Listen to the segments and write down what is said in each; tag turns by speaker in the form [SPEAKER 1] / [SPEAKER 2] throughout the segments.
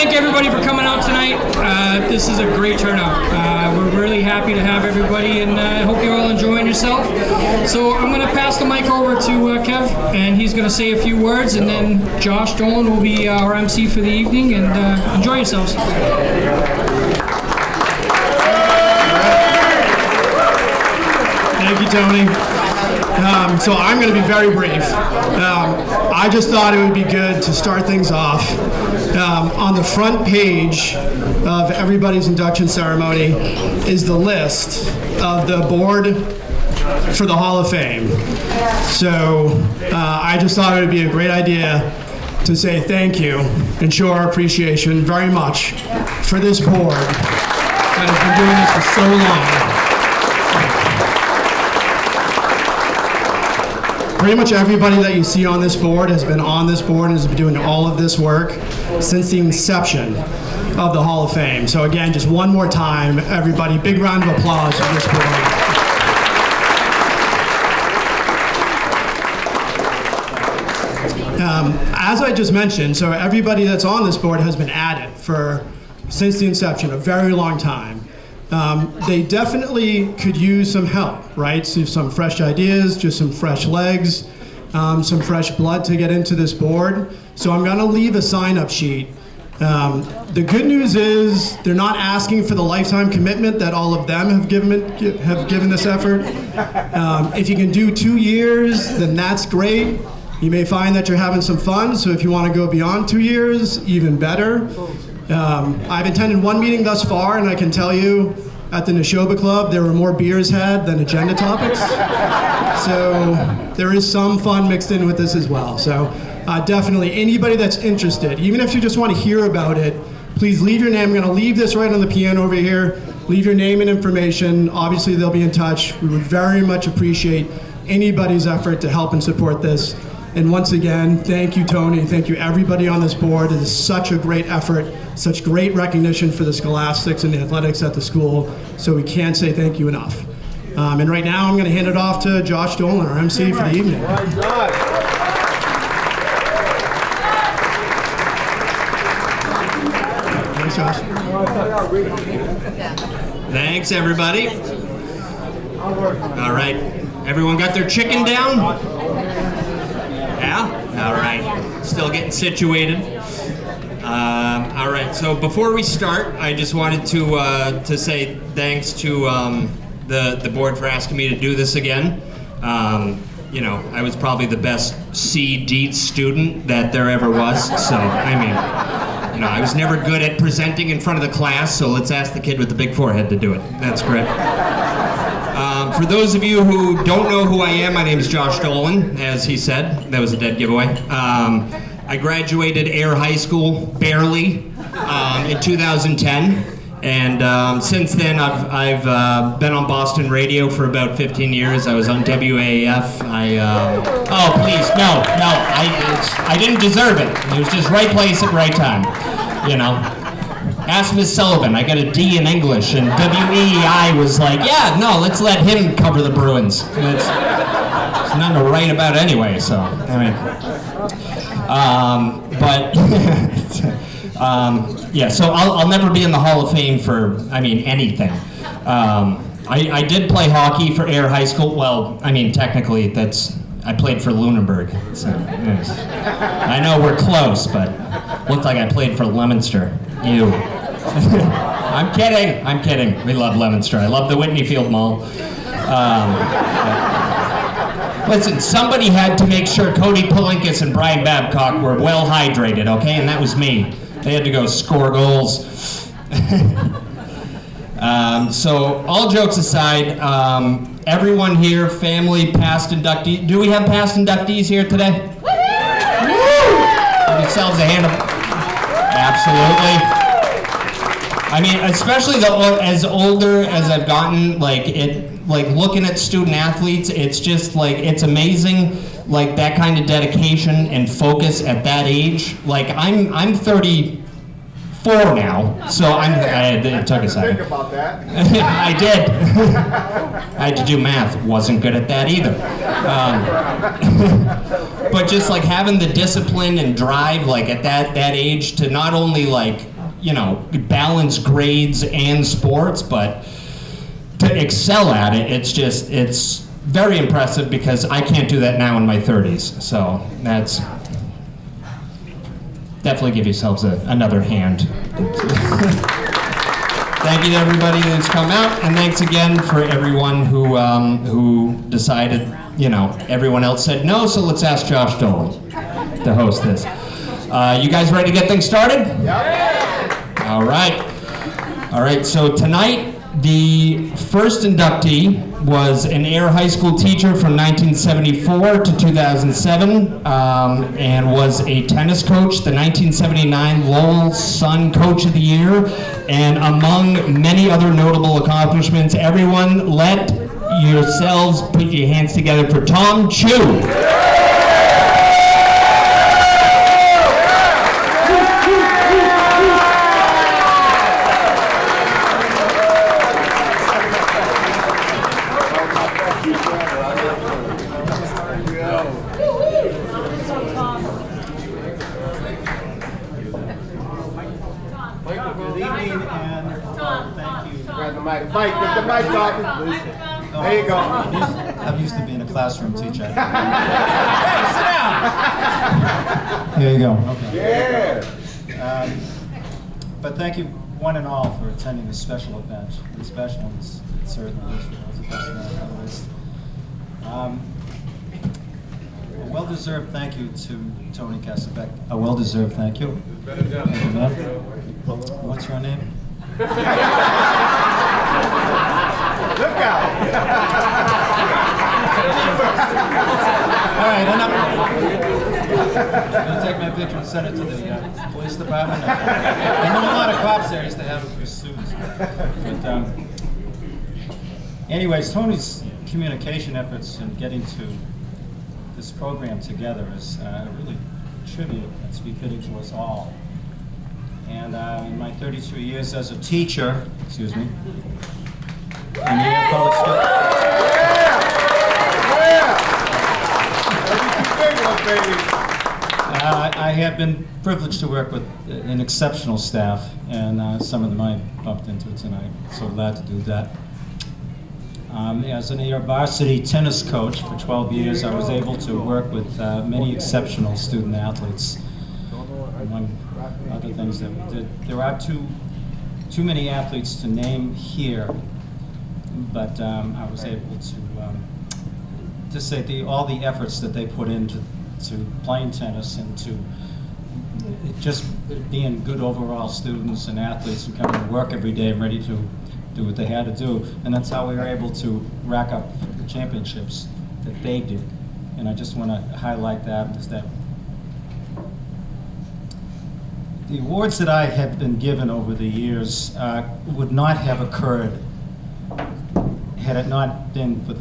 [SPEAKER 1] thank everybody for coming out tonight. This is a great turnout. We're really happy to have everybody, and I hope you're all enjoying yourself. So I'm going to pass the mic over to Kev, and he's going to say a few words, and then Josh Dolan will be our MC for the evening, and enjoy yourselves.
[SPEAKER 2] Thank you, Tony. So I'm going to be very brief. I just thought it would be good to start things off. On the front page of everybody's induction ceremony is the list of the board for the Hall of Fame. So I just thought it would be a great idea to say thank you and show our appreciation very much for this board that has been doing this for so long. Pretty much everybody that you see on this board has been on this board and has been doing all of this work since the inception of the Hall of Fame. So again, just one more time, everybody, big round of applause for this board. As I just mentioned, so everybody that's on this board has been at it since the inception, a very long time. They definitely could use some help, right? So some fresh ideas, just some fresh legs, some fresh blood to get into this board. So I'm going to leave a sign-up sheet. The good news is they're not asking for the lifetime commitment that all of them have given this effort. If you can do 2 years, then that's great. You may find that you're having some fun, so if you want to go beyond 2 years, even better. I've attended one meeting thus far, and I can tell you, at the Neshoba Club, there were more beers had than agenda topics. So there is some fun mixed in with this as well. So definitely, anybody that's interested, even if you just want to hear about it, please leave your name. I'm going to leave this right on the piano over here. Leave your name and information. Obviously, they'll be in touch. We would very much appreciate anybody's effort to help and support this. And once again, thank you, Tony. Thank you, everybody on this board. It is such a great effort, such great recognition for the scholastics and the athletics at the school. So we can't say thank you enough. And right now, I'm going to hand it off to Josh Dolan, our MC for the evening. Thanks, Josh.
[SPEAKER 3] Thanks, everybody. All right. Everyone got their chicken down? Yeah? All right. Still getting situated. All right. So before we start, I just wanted to say thanks to the board for asking me to do this again. You know, I was probably the best C-D student that there ever was. So, I mean, you know, I was never good at presenting in front of the class, so let's ask the kid with the big forehead to do it. That's great. For those of you who don't know who I am, my name is Josh Dolan, as he said. That was a dead giveaway. I graduated Air High School, barely, in 2010. And since then, I've been on Boston radio for about 15 years. I was on WAAF. Oh, please, no. I didn't deserve it. It was just right place at right time, you know. Ask Miss Sullivan. I got a D in English, and WEI was like, yeah, no, let's let him cover the Bruins. It's nothing to write about anyway, so, I mean. Yeah, so I'll never be in the Hall of Fame for, I mean, anything. I did play hockey for Air High School. Well, I mean, technically, I played for Lunenburg. So, yes. I know we're close, but looked like I played for Leominster. Ew. I'm kidding. We love Leominster. I love the Whitney Field Mall. Listen, somebody had to make sure Cody Palinkas and Brian Babcock were well hydrated, okay? And that was me. They had to go score goals. So all jokes aside, everyone here, family, past inductees. Do we have past inductees here today? Give yourselves a hand up. Absolutely. I mean, especially as older as I've gotten, like looking at student athletes, it's just like, it's amazing, like that kind of dedication and focus at that age. Like I'm 34 now, so it took a second.
[SPEAKER 4] Think about that.
[SPEAKER 3] I did. I had to do math. Wasn't good at that either. But just like having the discipline and drive, like at that age, to not only like balance grades and sports, but to excel at it, it's very impressive because I can't do that now in my 30s. So that's definitely give yourselves another hand. Thank you to everybody who's come out, and thanks again for everyone who decided, everyone else said no, so let's ask Josh Dolan to host this. You guys ready to get things started? Yeah. All right, so tonight, the first inductee was an Air High School teacher from 1974 to 2007, and was a tennis coach, the 1979 Lowell Sun Coach of the Year, and among many other notable accomplishments. Everyone, let yourselves put your hands together for Tom Chu.
[SPEAKER 4] Mike, get the mic off. There you go.
[SPEAKER 5] I'm used to being a classroom teacher. Sit down. Here you go. Okay.
[SPEAKER 4] Yeah.
[SPEAKER 5] But thank you, one and all, for attending this special event. The special ones, it certainly is. A well-deserved thank you to Tony Kasabek. A well-deserved thank you. What's your name?
[SPEAKER 4] Look out!
[SPEAKER 5] All right, enough. I'm going to take my picture and send it to the police department. I know a lot of cops there used to have it for students. But, anyways, Tony's communication efforts in getting to this program together is really a tribute that's befitting to us all. And in my 33 years as a teacher, in the public school, I have been privileged to work with an exceptional staff, and some of them I bumped into tonight. So glad to do that. As an Air varsity tennis coach for 12 years, I was able to work with many exceptional student athletes. Among other things that we did, there are too many athletes to name here, but I was able to say all the efforts that they put into playing tennis and to just being good overall students and athletes who come to work every day and ready to do what they had to do, and that's how we were able to rack up the championships that they did. And I just want to highlight that, is that the awards that I have been given over the years would not have occurred had it not been for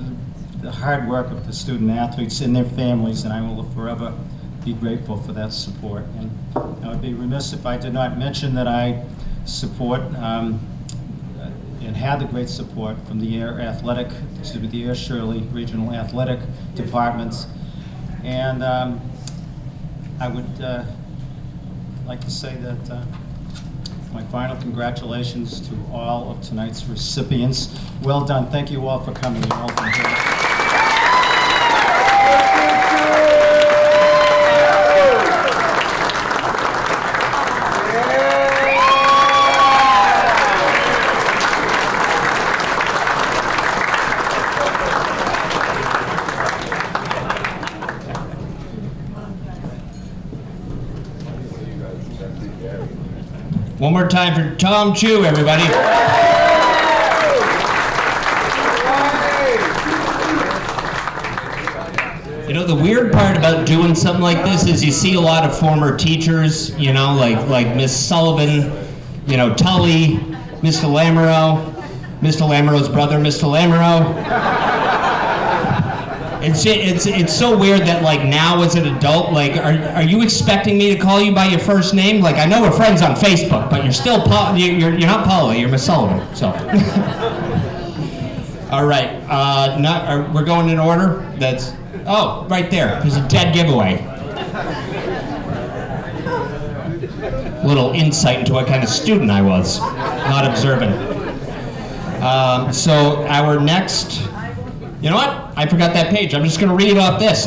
[SPEAKER 5] the hard work of the student athletes and their families, and I will forever be grateful for that support. And I would be remiss if I did not mention that I support and had the great support from the Air Shirley Regional Athletic Departments. And I would like to say that my final congratulations to all of tonight's recipients. Well done. Thank you all for coming. You all been great.
[SPEAKER 3] One more time for Tom Chu, everybody. You know, the weird part about doing something like this is you see a lot of former teachers, like Miss Sullivan, Tully, Mr. Lamoureux's brother, Mr. Lamoureux. It's so weird that now as an adult, are you expecting me to call you by your first name? I know we're friends on Facebook, but you're still you're not Paula, you're Miss Sullivan. So, all right, we're going in order. Right there. There's a dead giveaway. little insight into what kind of student I was, not observant. So our next, you know what? I forgot that page. I'm just going to read off this.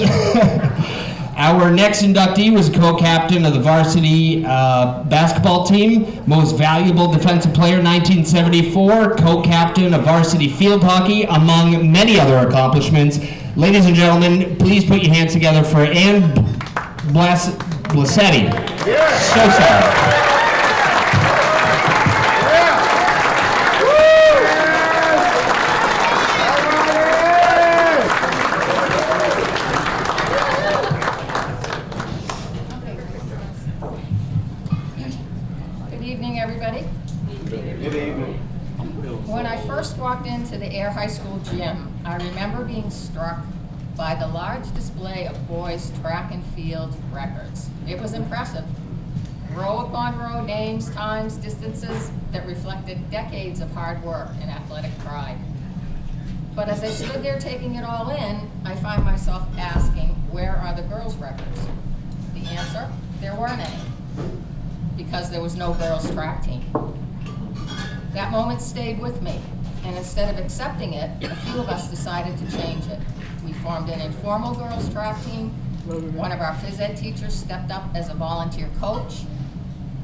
[SPEAKER 3] Our next inductee was co-captain of the varsity basketball team, most valuable defensive player 1974, co-captain of varsity field hockey, among many other accomplishments. Ladies and gentlemen, please put your hands together for Ann Blasetti.
[SPEAKER 4] Yeah.
[SPEAKER 3] So sorry.
[SPEAKER 6] Good evening, everybody.
[SPEAKER 4] Good evening.
[SPEAKER 6] When I first walked into the Air High School gym, I remember being struck by the large display of boys' track and field records. It was impressive. Row upon row, names, times, distances that reflected decades of hard work and athletic pride. But as I stood there taking it all in, I find myself asking, where are the girls' records? The answer, there weren't any, because there was no girls' track team. That moment stayed with me, and instead of accepting it, a few of us decided to change it. We formed an informal girls' track team. One of our phys ed teachers stepped up as a volunteer coach.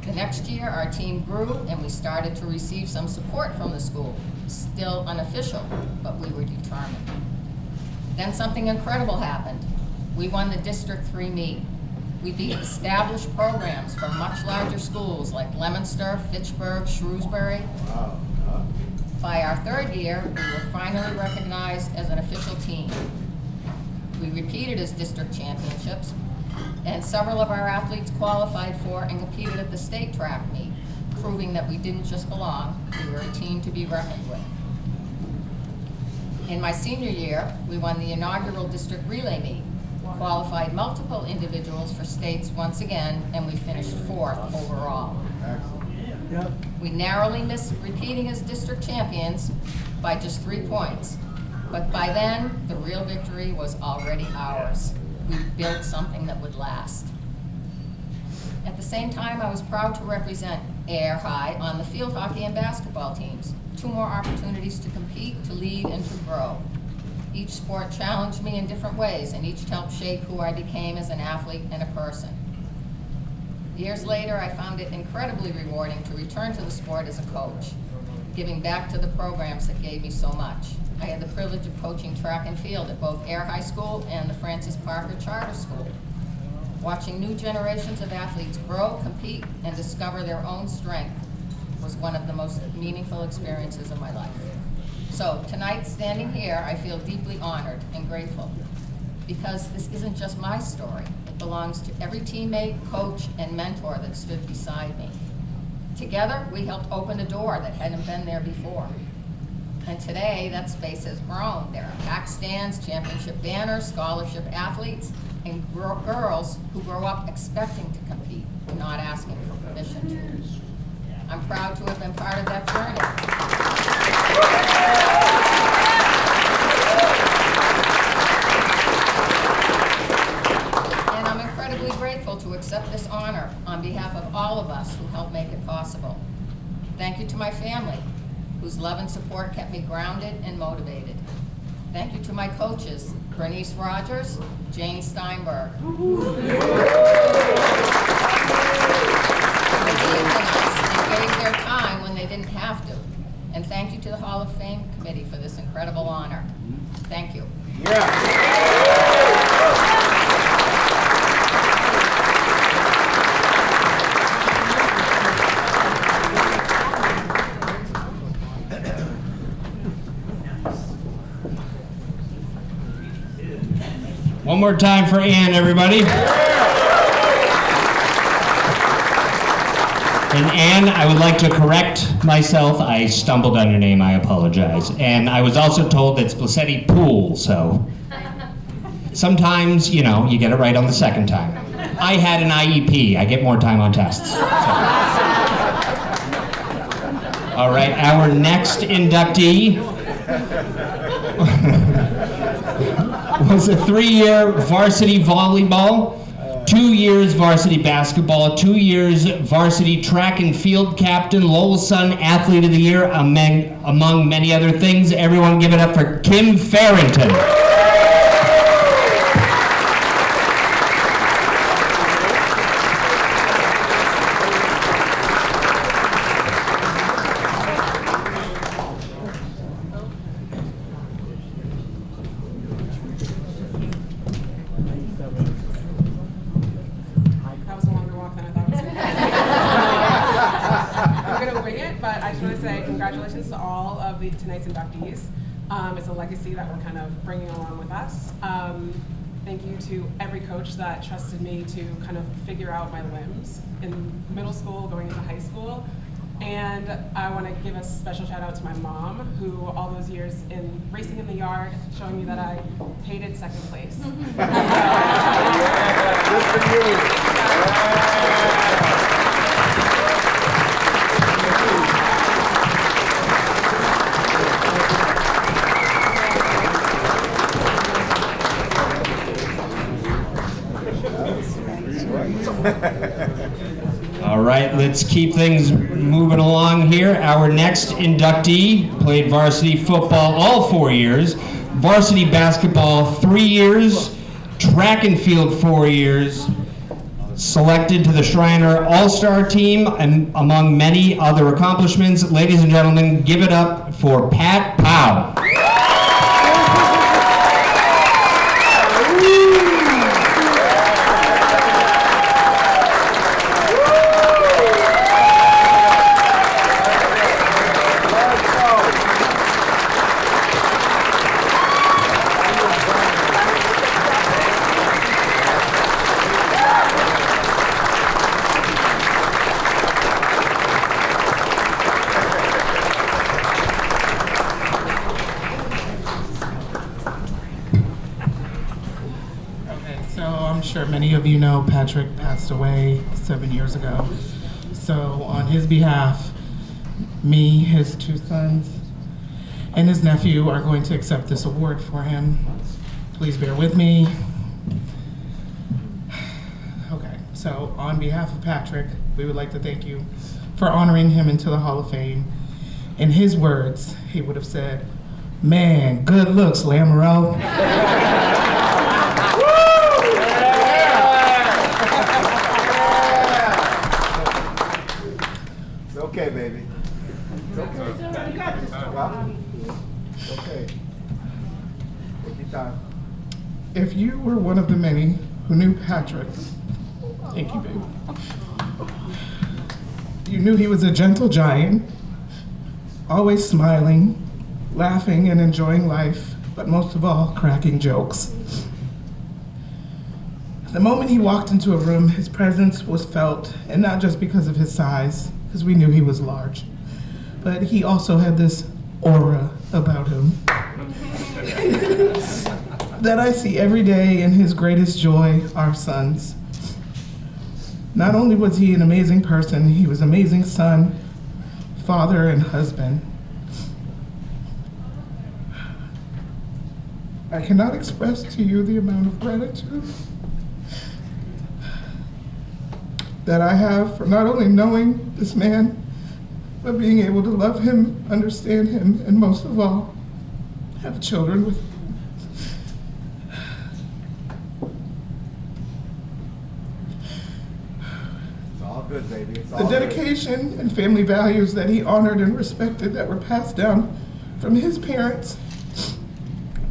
[SPEAKER 6] The next year, our team grew, and we started to receive some support from the school. Still unofficial, but we were determined. Then something incredible happened. We won the District 3 meet. We beat established programs from much larger schools like Leominster, Fitchburg, Shrewsbury. By our third year, we were finally recognized as an official team. We repeated as district championships, and several of our athletes qualified for and competed at the state track meet, proving that we didn't just belong, we were a team to be reckoned with. In my senior year, we won the inaugural district relay meet, qualified multiple individuals for states once again, and we finished 4th overall. We narrowly missed repeating as district champions by just 3 points. But by then, the real victory was already ours. We built something that would last. At the same time, I was proud to represent Air High on the field hockey and basketball teams. 2 more opportunities to compete, to lead, and to grow. Each sport challenged me in different ways, and each helped shape who I became as an athlete and a person. Years later, I found it incredibly rewarding to return to the sport as a coach, giving back to the programs that gave me so much. I had the privilege of coaching track and field at both Air High School and the Francis Parker Charter School. Watching new generations of athletes grow, compete, and discover their own strength was one of the most meaningful experiences of my life. So tonight, standing here, I feel deeply honored and grateful, because this isn't just my story. It belongs to every teammate, coach, and mentor that stood beside me. Together, we helped open a door that hadn't been there before. And today, that space has grown. There are packed stands, championship banners, scholarship athletes, and girls who grow up expecting to compete, not asking for permission to. I'm proud to have been part of that journey. And I'm incredibly grateful to accept this honor on behalf of all of us who helped make it possible. Thank you to my family, whose love and support kept me grounded and motivated. Thank you to my coaches, Bernice Rogers, Jane Steinberg. They believed in us and gave their time when they didn't have to. And thank you to the Hall of Fame Committee for this incredible honor. Thank you.
[SPEAKER 3] One more time for Ann, everybody. And Ann, I would like to correct myself. I stumbled on your name, I apologize. And I was also told it's Blasetti Pool, so sometimes, you know, you get it right on the second time. I had an IEP, I get more time on tests. So. All right, our next inductee was a 3-year varsity volleyball, 2 years varsity basketball, 2 years varsity track and field captain, Lowell's Son Athlete of the Year, among many other things. Everyone give it up for Kim Farrington.
[SPEAKER 7] That was a longer walk than I thought it was going to be. I'm going to wing it, but I just want to say congratulations to all of tonight's inductees. It's a legacy that we're kind of bringing along with us. Thank you to every coach that trusted me to kind of figure out my limbs in middle school, going into high school. And I want to give a special shout out to my mom, who all those years in racing in the yard, showing me that I hated second place.
[SPEAKER 4] Good for you.
[SPEAKER 3] All right, let's keep things moving along here. Our next inductee played varsity football all 4 years, varsity basketball 3 years, track and field 4 years, selected to the Shriner All-Star team, and among many other accomplishments. Ladies and gentlemen, give it up for Pat Powell.
[SPEAKER 8] So I'm sure many of you know Patrick passed away 7 years ago. So on his behalf, me, his 2 sons, and his nephew are going to accept this award for him. Please bear with me. Okay, so on behalf of Patrick, we would like to thank you for honoring him into the Hall of Fame. In his words, he would have said, "Man, good looks, Lamoureux."
[SPEAKER 4] It's okay, baby. It's okay. You got this. It's okay. Take your time.
[SPEAKER 8] If you were one of the many who knew Patrick, thank you, baby. You knew he was a gentle giant, always smiling, laughing and enjoying life, but most of all, cracking jokes. The moment he walked into a room, his presence was felt, and not just because of his size, because we knew he was large, but he also had this aura about him that I see every day in his greatest joy, our sons. Not only was he an amazing person, he was an amazing son, father, and husband. I cannot express to you the amount of gratitude that I have for not only knowing this man, but being able to love him, understand him, and most of all, have children with him.
[SPEAKER 4] It's all good, baby. It's all
[SPEAKER 8] The
[SPEAKER 4] good.
[SPEAKER 8] dedication and family values that he honored and respected that were passed down from his parents,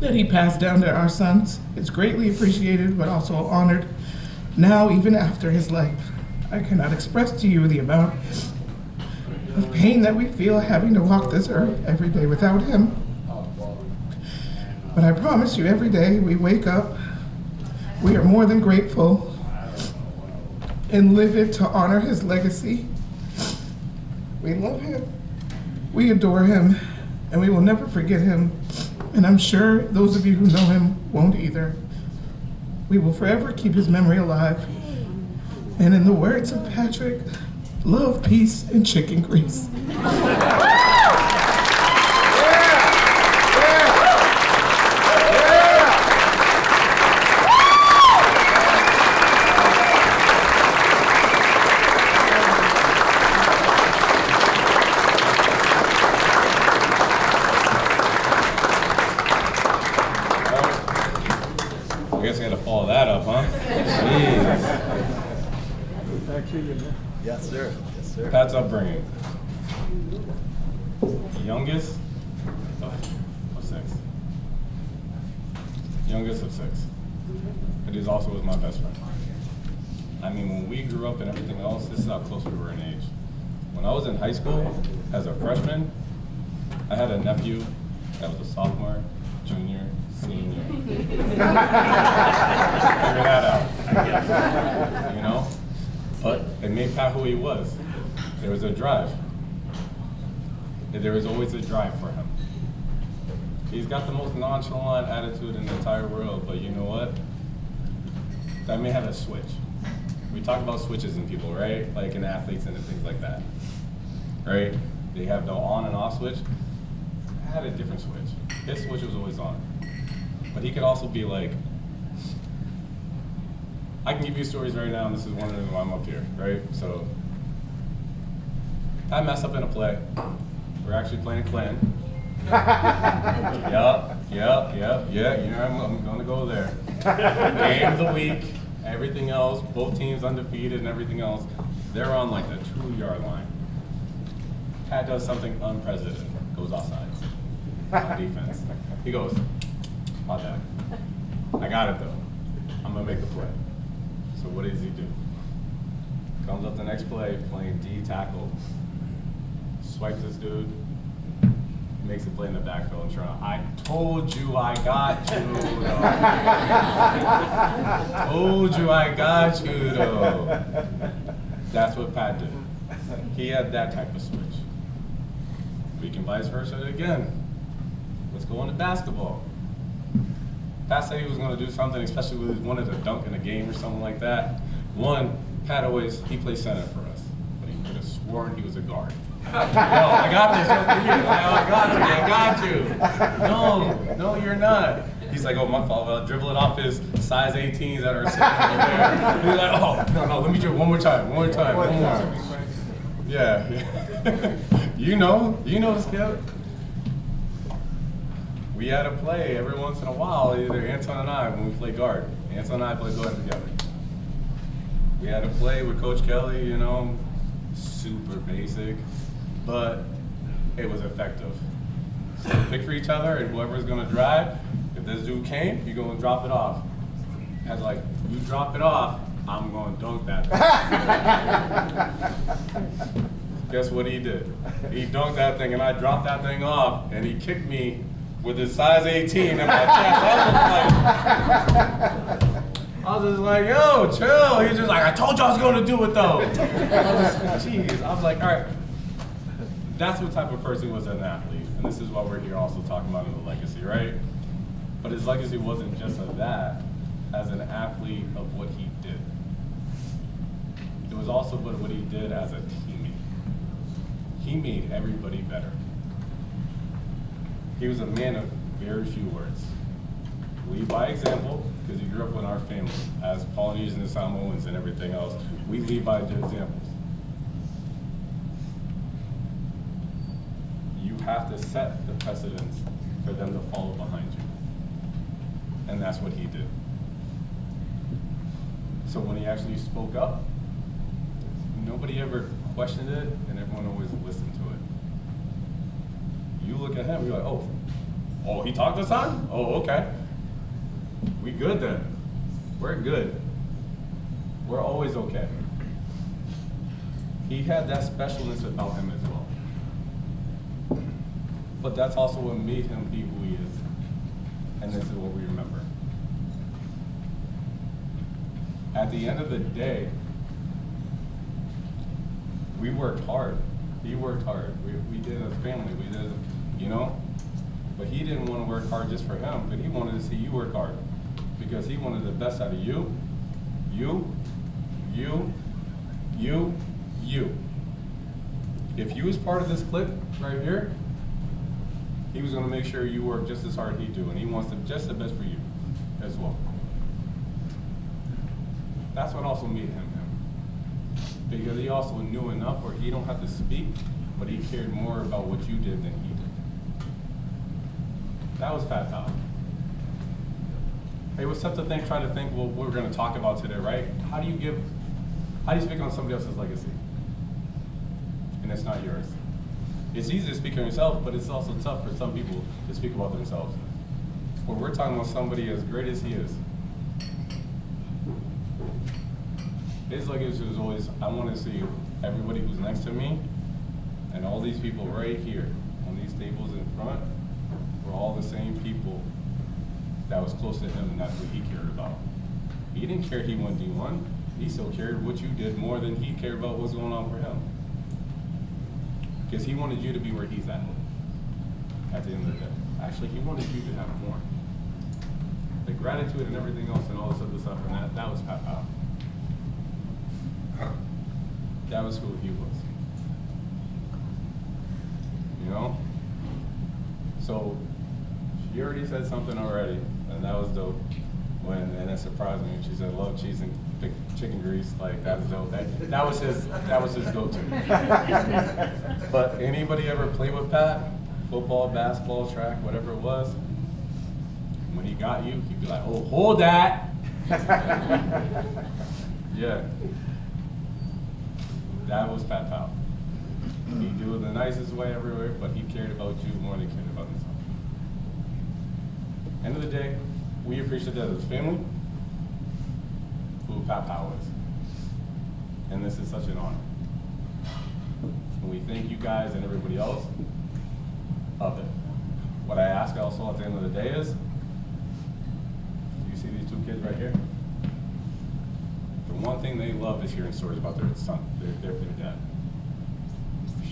[SPEAKER 8] that he passed down to our sons, is greatly appreciated but also honored now, even after his life. I cannot express to you the amount of pain that we feel having to walk this earth every day without him. But I promise you, every day we wake up, we are more than grateful and live it to honor his legacy. We love him, we adore him, and we will never forget him. And I'm sure those of you who know him won't either. We will forever keep his memory alive. And in the words of Patrick, love, peace, and chicken grease.
[SPEAKER 9] guess I gotta follow that up, huh? Jeez.
[SPEAKER 4] Yes, sir. Yes, sir.
[SPEAKER 9] Pat's upbringing. Youngest of 6. Youngest of 6. But he also was my best friend. I mean, when we grew up and everything else, this is how close we were in age. When I was in high school, as a freshman, I had a nephew that was a sophomore, junior, senior. Figure that out. You know? But it made Pat who he was. There was a drive. There was always a drive for him. He's got the most nonchalant attitude in the entire world, but you know what? That may have a switch. We talk about switches in people, right? Like in athletes and things like that, right? They have the on and off switch. I had a different switch. His switch was always on. But he could also be like, I can give you stories right now, and this is one of them why I'm up here, right? So, I messed up in a play. We're actually playing Clan. Yeah, you know, I'm gonna go there. Game of the week, everything else, both teams undefeated and everything else. They're on like the 2-yard line. Pat does something unprecedented, goes offsides on defense. He goes, my bad. I got it though. I'm gonna make the play. So what does he do? Comes up the next play, playing D tackle, swipes this dude, makes a play in the backfield and trying. I told you I got you, though. Told you I got you, though. That's what Pat did. He had that type of switch. We can vice versa again. Let's go on to basketball. Pat said he was going to do something, especially with wanted to dunk in a game or something like that. One, Pat he plays center for us, but he could have sworn he was a guard. Yo, I got this. I got you. No, you're not. He's like, oh, my fault. I'll dribble it off his size 18s that are sitting over there. He's like, oh, no, let me dribble one more time. Yeah. You know the skill. We had a play every once in a while, either Anton and I, when we play guard. Anton and I play guard together. We had a play with Coach Kelly, you know, super basic, but it was effective. So pick for each other, and whoever's gonna drive, if this dude came, you're gonna drop it off. As like, you drop it off, I'm gonna dunk that thing. Guess what he did? He dunked that thing, and I dropped that thing off, and he kicked me with his size 18 in my chest. I was just like, yo, chill. He's just like, I told you I was going to do it, though. Jeez. I was like, all right. That's what type of person he was as an athlete. And this is why we're here also talking about the legacy, right? But his legacy wasn't just of that, as an athlete of what he did. It was also what he did as a teammate. He made everybody better. He was a man of very few words. Lead by example, because he grew up in our family. As Polynesians and Samoans and everything else, we lead by examples. You have to set the precedence for them to follow behind you. And that's what he did. So when he actually spoke up, nobody ever questioned it, and everyone always listened to it. You look at him, you're like, oh, he talked this time? Oh, okay. We good then. We're good. We're always okay. He had that specialness about him as well. But that's also what made him be who he is. And this is what we remember. At the end of the day, we worked hard. He worked hard. We did as a family. We did, you know? But he didn't want to work hard just for him, but he wanted to see you work hard. Because he wanted the best out of you. If you was part of this clip right here, he was going to make sure you work just as hard as he do, and he wants just the best for you as well. That's what also made him him. Because he also knew enough where he don't have to speak, but he cared more about what you did than he did. That was Pat Powell. It was tough to try to think what we're going to talk about today, right? How do you speak on somebody else's legacy? And it's not yours. It's easy to speak on yourself, but it's also tough for some people to speak about themselves. But we're talking about somebody as great as he is. His legacy was always, I want to see everybody who's next to me and all these people right here on these tables in front were all the same people that was close to him, and that's what he cared about. He didn't care he went D1. He still cared what you did more than he cared about what's going on for him. Because he wanted you to be where he's at the end of the day. Actually, he wanted you to have more. The gratitude and everything else and all this other stuff, and that was Pat Powell. That was who he was. You know? So, she already said something already, and that was dope. And it surprised me. She said, "Love cheese and chicken grease." Like, that's dope. That was his go-to. But anybody ever play with Pat? Football, basketball, track, whatever it was. When he got you, he'd be like, "Oh, hold that." Yeah. That was Pat Powell. He'd do it the nicest way everywhere, but he cared about you more than he cared about himself. End of the day, we appreciate that as a family, who Pat Powell is. And this is such an honor. And we thank you guys and everybody else of it. What I ask also at the end of the day is, you see these two kids right here? The one thing they love is hearing stories about their son, their dad.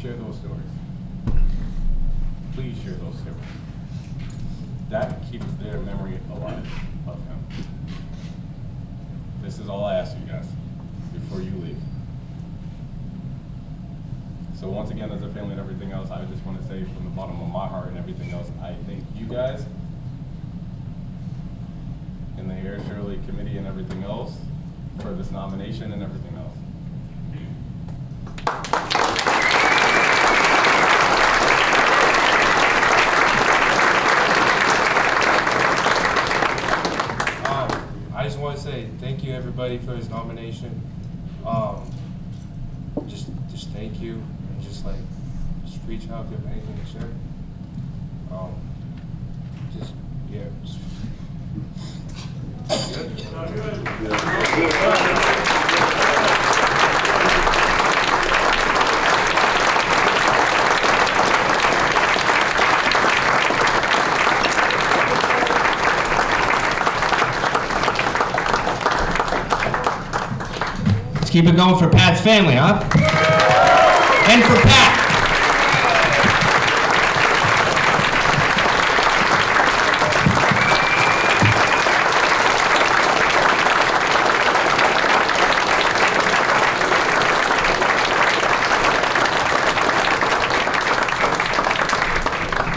[SPEAKER 9] Share those stories. Please share those stories. That keeps their memory alive of him. This is all I ask you guys before you leave. So once again, as a family and everything else, I just want to say from the bottom of my heart and everything else, I thank you guys and the Air Shirley Committee and everything else for this nomination and everything else.
[SPEAKER 10] I just want to say thank you everybody for his nomination. Just thank you, and just reach out if you have anything to share.
[SPEAKER 3] Let's keep it going for Pat's family, huh? And for Pat.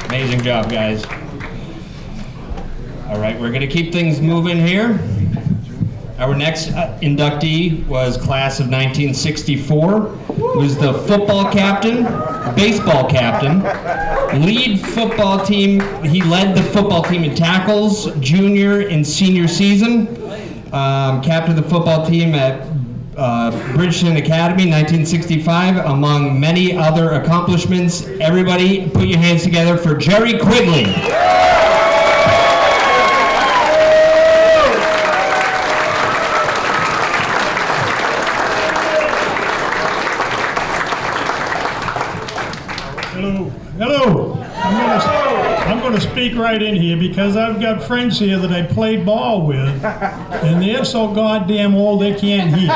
[SPEAKER 3] Amazing job, guys. All right, we're going to keep things moving here. Our next inductee was class of 1964. He was the football captain, baseball captain, lead football team. He led the football team in tackles, junior and senior season. Captain of the football team at Bridgeton Academy, 1965, among many other accomplishments. Everybody put your hands together for Jerry Quigley.
[SPEAKER 11] Hello. I'm going to speak right in here because I've got friends here that I played ball with, and they're so goddamn old they can't hear.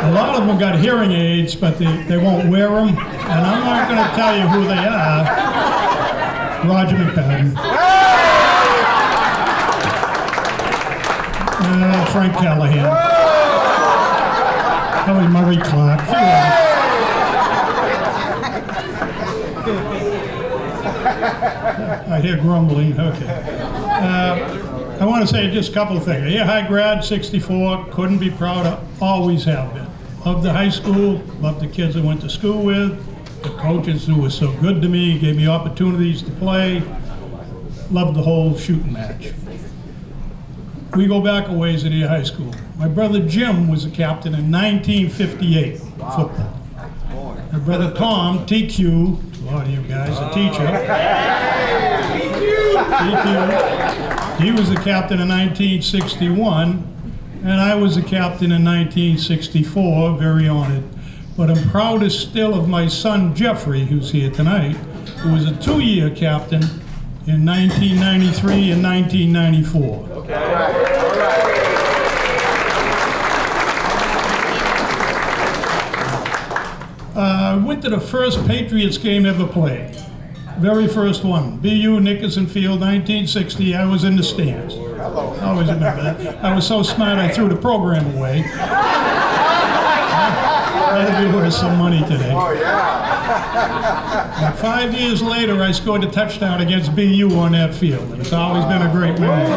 [SPEAKER 11] A lot of them got hearing aids, but they won't wear them, and I'm not going to tell you who they are. Roger McPadden. Frank Callahan. Kelly Murray Clark. I hear grumbling. Okay. I want to say just a couple of things. Yeah, high grad, 64. Couldn't be prouder. Always have been. Loved the high school. Loved the kids I went to school with. the coaches who were so good to me, gave me opportunities to play. Loved the whole shooting match. We go back a ways at high school. My brother Jim was a captain in 1958 football. My brother Tom, TQ, a lot of you guys, a teacher. TQ, he was the captain in 1961, and I was a captain in 1964, very honored. But I'm proudest still of my son Jeffrey, who's here tonight, who was a 2-year captain in 1993 and 1994. I went to the first Patriots game ever played. Very first one. BU Nickerson Field, 1960. I was in the stands. I always remember that. I was so smart I threw the program away. That'd be worth some money today. And 5 years later, I scored a touchdown against BU on that field. And it's always been a great memory.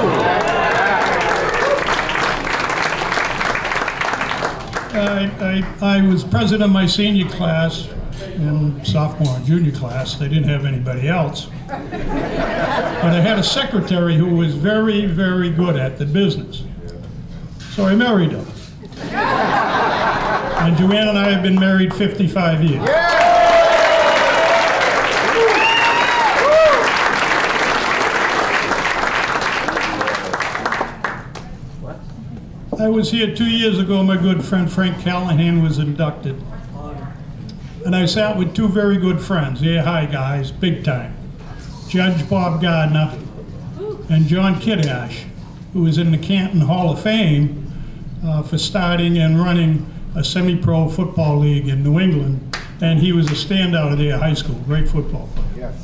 [SPEAKER 11] I was president of my senior class and sophomore and junior class. They didn't have anybody else. But I had a secretary who was very, very good at the business. So I married her. And Joanne and I have been married 55 years. I was here 2 years ago. My good friend Frank Callahan was inducted. And I sat with two very good friends. Yeah, hi guys, big time. Judge Bob Gardner and John Kiddash, who was in the Canton Hall of Fame for starting and running a semi-pro football league in New England. And he was a standout at their high school, great football player.
[SPEAKER 4] Yes.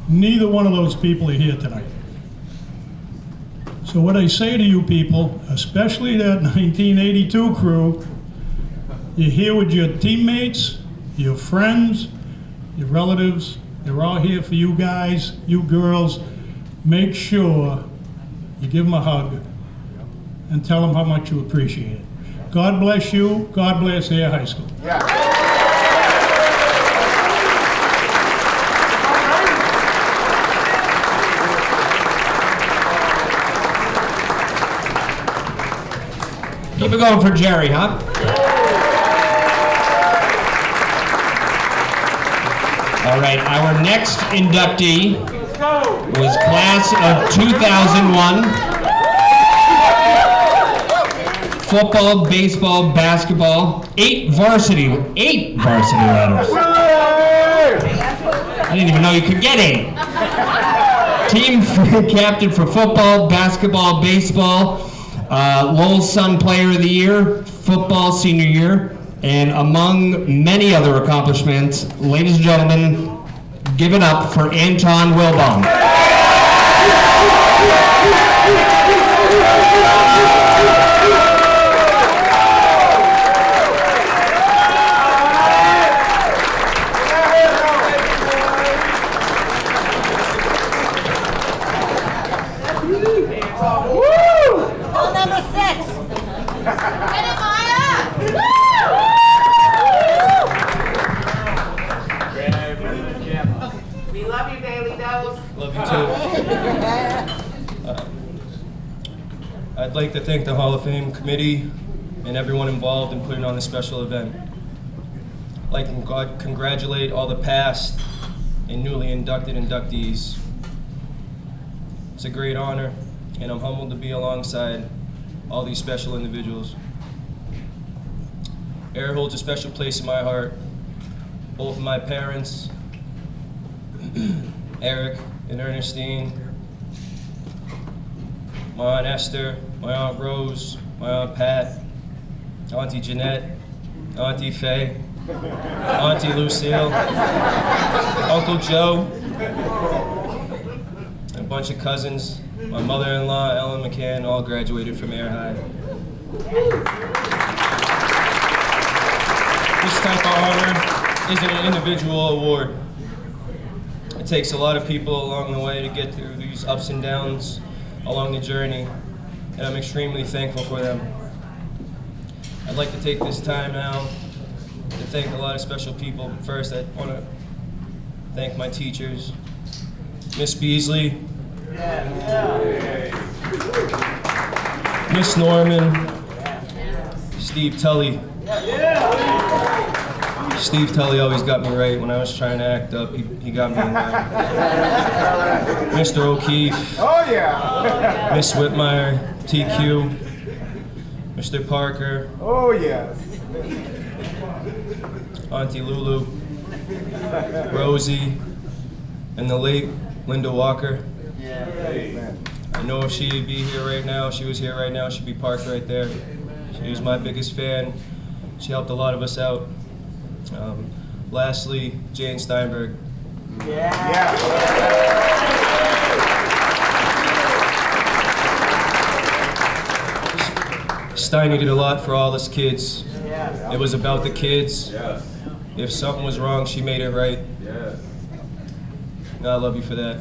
[SPEAKER 11] Neither one of those people are here tonight. So what I say to you people, especially that 1982 crew, you're here with your teammates, your friends, your relatives. They're all here for you guys, you girls. Make sure you give them a hug and tell them how much you appreciate it. God bless you. God bless Air High School.
[SPEAKER 3] Keep it going for Jerry, huh? All right, our next inductee was class of 2001. Football, baseball, basketball, 8 varsity letters. I didn't even know you could get 8. Team captain for football, basketball, baseball, Lowell Sun Player of the Year, football senior year, and among many other accomplishments, ladies and gentlemen, give it up for Anton Wilbaum.
[SPEAKER 10] I'd like to thank the Hall of Fame committee and everyone involved in putting on this special event. I'd like to congratulate all the past and newly inducted inductees. It's a great honor, and I'm humbled to be alongside all these special individuals. Air holds a special place in my heart. Both of my parents, Eric and Ernestine, my Aunt Esther, my Aunt Rose, my Aunt Pat, Auntie Jeanette, Auntie Faye, Auntie Lucille, Uncle Joe, a bunch of cousins, my mother-in-law, Ellen McCann, all graduated from Air High. This type of honor isn't an individual award. It takes a lot of people along the way to get through these ups and downs along the journey, and I'm extremely thankful for them. I'd like to take this time now to thank a lot of special people. First, I want to thank my teachers, Miss Beasley, Miss Norman, Steve Tully. Steve Tully always got me right when I was trying to act up. He got me in line. Mr. O'Keefe.
[SPEAKER 4] Oh, yeah.
[SPEAKER 10] Miss Whitmire, TQ, Mr. Parker,
[SPEAKER 4] Oh, yes.
[SPEAKER 10] Auntie Lulu, Rosie, and the late Linda Walker. I know if she'd be here right now, she was here right now, she'd be parked right there. She was my biggest fan. She helped a lot of us out. Lastly, Jane Steinberg. Steiny did a lot for all us kids. It was about the kids. If something was wrong, she made it right. And I love you for that.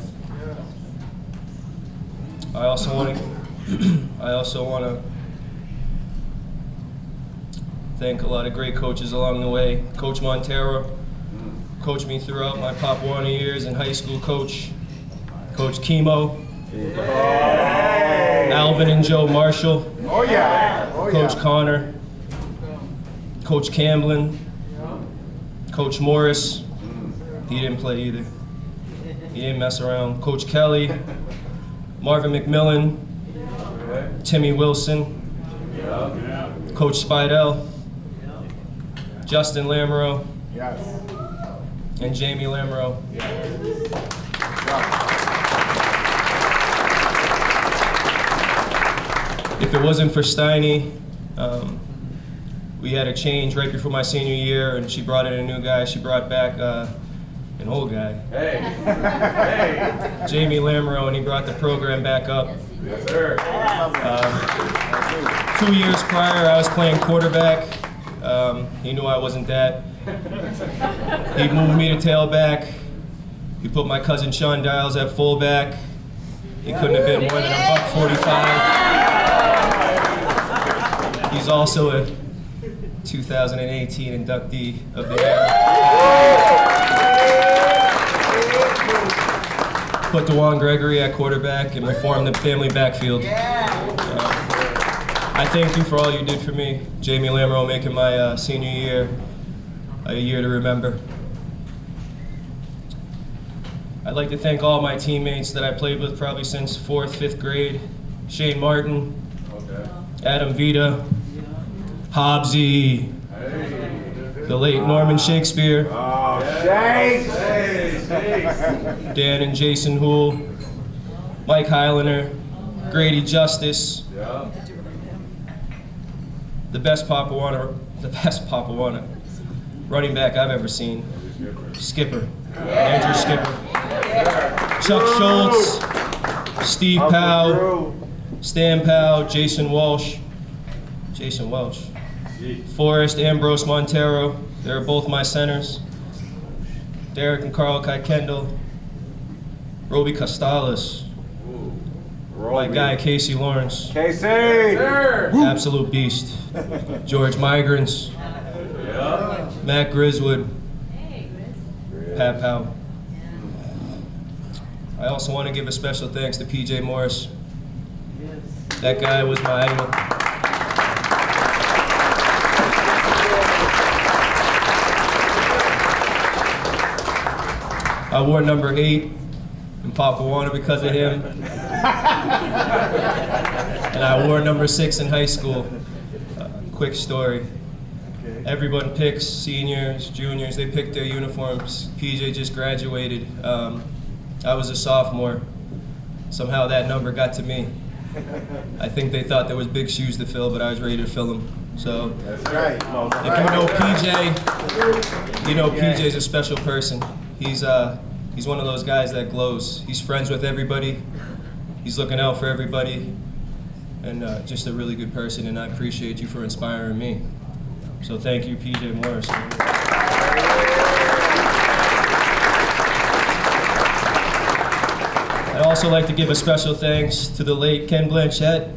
[SPEAKER 10] I also want to thank a lot of great coaches along the way. Coach Montero coached me throughout my Pop Warner years in high school. Coach Chemo, Alvin and Joe Marshall, Coach Connor, Coach Camblin, Coach Morris. He didn't play either. He didn't mess around. Coach Kelly, Marvin McMillan, Timmy Wilson, Coach Spidell, Justin Lamoureux, and Jamie Lamoureux. If it wasn't for Steiny, we had a change right before my senior year, and she brought in a new guy. She brought back an old guy, Jamie Lamoureux, and he brought the program back up.
[SPEAKER 9] Yes, sir.
[SPEAKER 10] 2 years prior, I was playing quarterback. He knew I wasn't that. He moved me to tailback. He put my cousin Sean Dials at fullback. He couldn't have been more than $145. He's also a 2018 inductee of the year. Put DeJuan Gregory at quarterback and reformed the family backfield. I thank you for all you did for me. Jamie Lamoureux making my senior year a year to remember. I'd like to thank all my teammates that I played with probably since 4th, 5th grade. Shane Martin, Adam Vita, Hobbsy, the late Norman Shakespeare, Dan and Jason Hool, Mike Highlander, Grady Justice, the best Papawana running back I've ever seen, Skipper, Andrew Skipper, Chuck Schultz, Steve Powell, Stan Powell, Jason Welch, Forrest Ambrose Montero, they were both my centers, Derek and Carl Kaikendall, Roby Costales, my guy Casey Lawrence, absolute beast, George Migrants, Matt Griswood, Pat Powell. I also want to give a special thanks to PJ Morris. That guy was my idol. I wore number 8 in Papawana because of him. And I wore number 6 in high school. Quick story. Everyone picks seniors, juniors, they pick their uniforms. PJ just graduated. I was a sophomore. Somehow that number got to me. I think they thought there was big shoes to fill, but I was ready to fill them. So, if you know PJ, you know PJ's a special person. He's one of those guys that glows. He's friends with everybody. He's looking out for everybody. And just a really good person, and I appreciate you for inspiring me. So thank you, PJ Morris. I'd also like to give a special thanks to the late Ken Blanchett,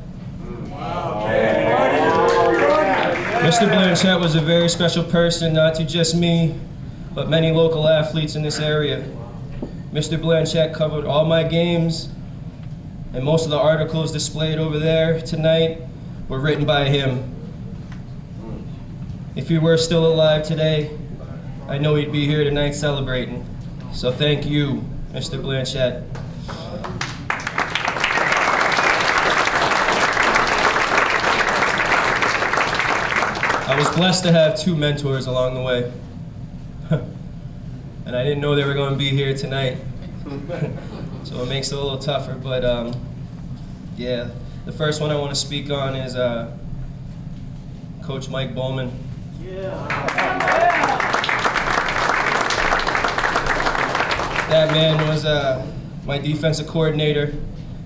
[SPEAKER 10] Mr. Blanchett was a very special person, not to just me, but many local athletes in this area. Mr. Blanchett covered all my games, and most of the articles displayed over there tonight were written by him. If he were still alive today, I know he'd be here tonight celebrating. So thank you, Mr. Blanchett. I was blessed to have two mentors along the way. And I didn't know they were going to be here tonight. So it makes it a little tougher, but yeah. The first one I want to speak on is Coach Mike Bowman. That man was my defensive coordinator,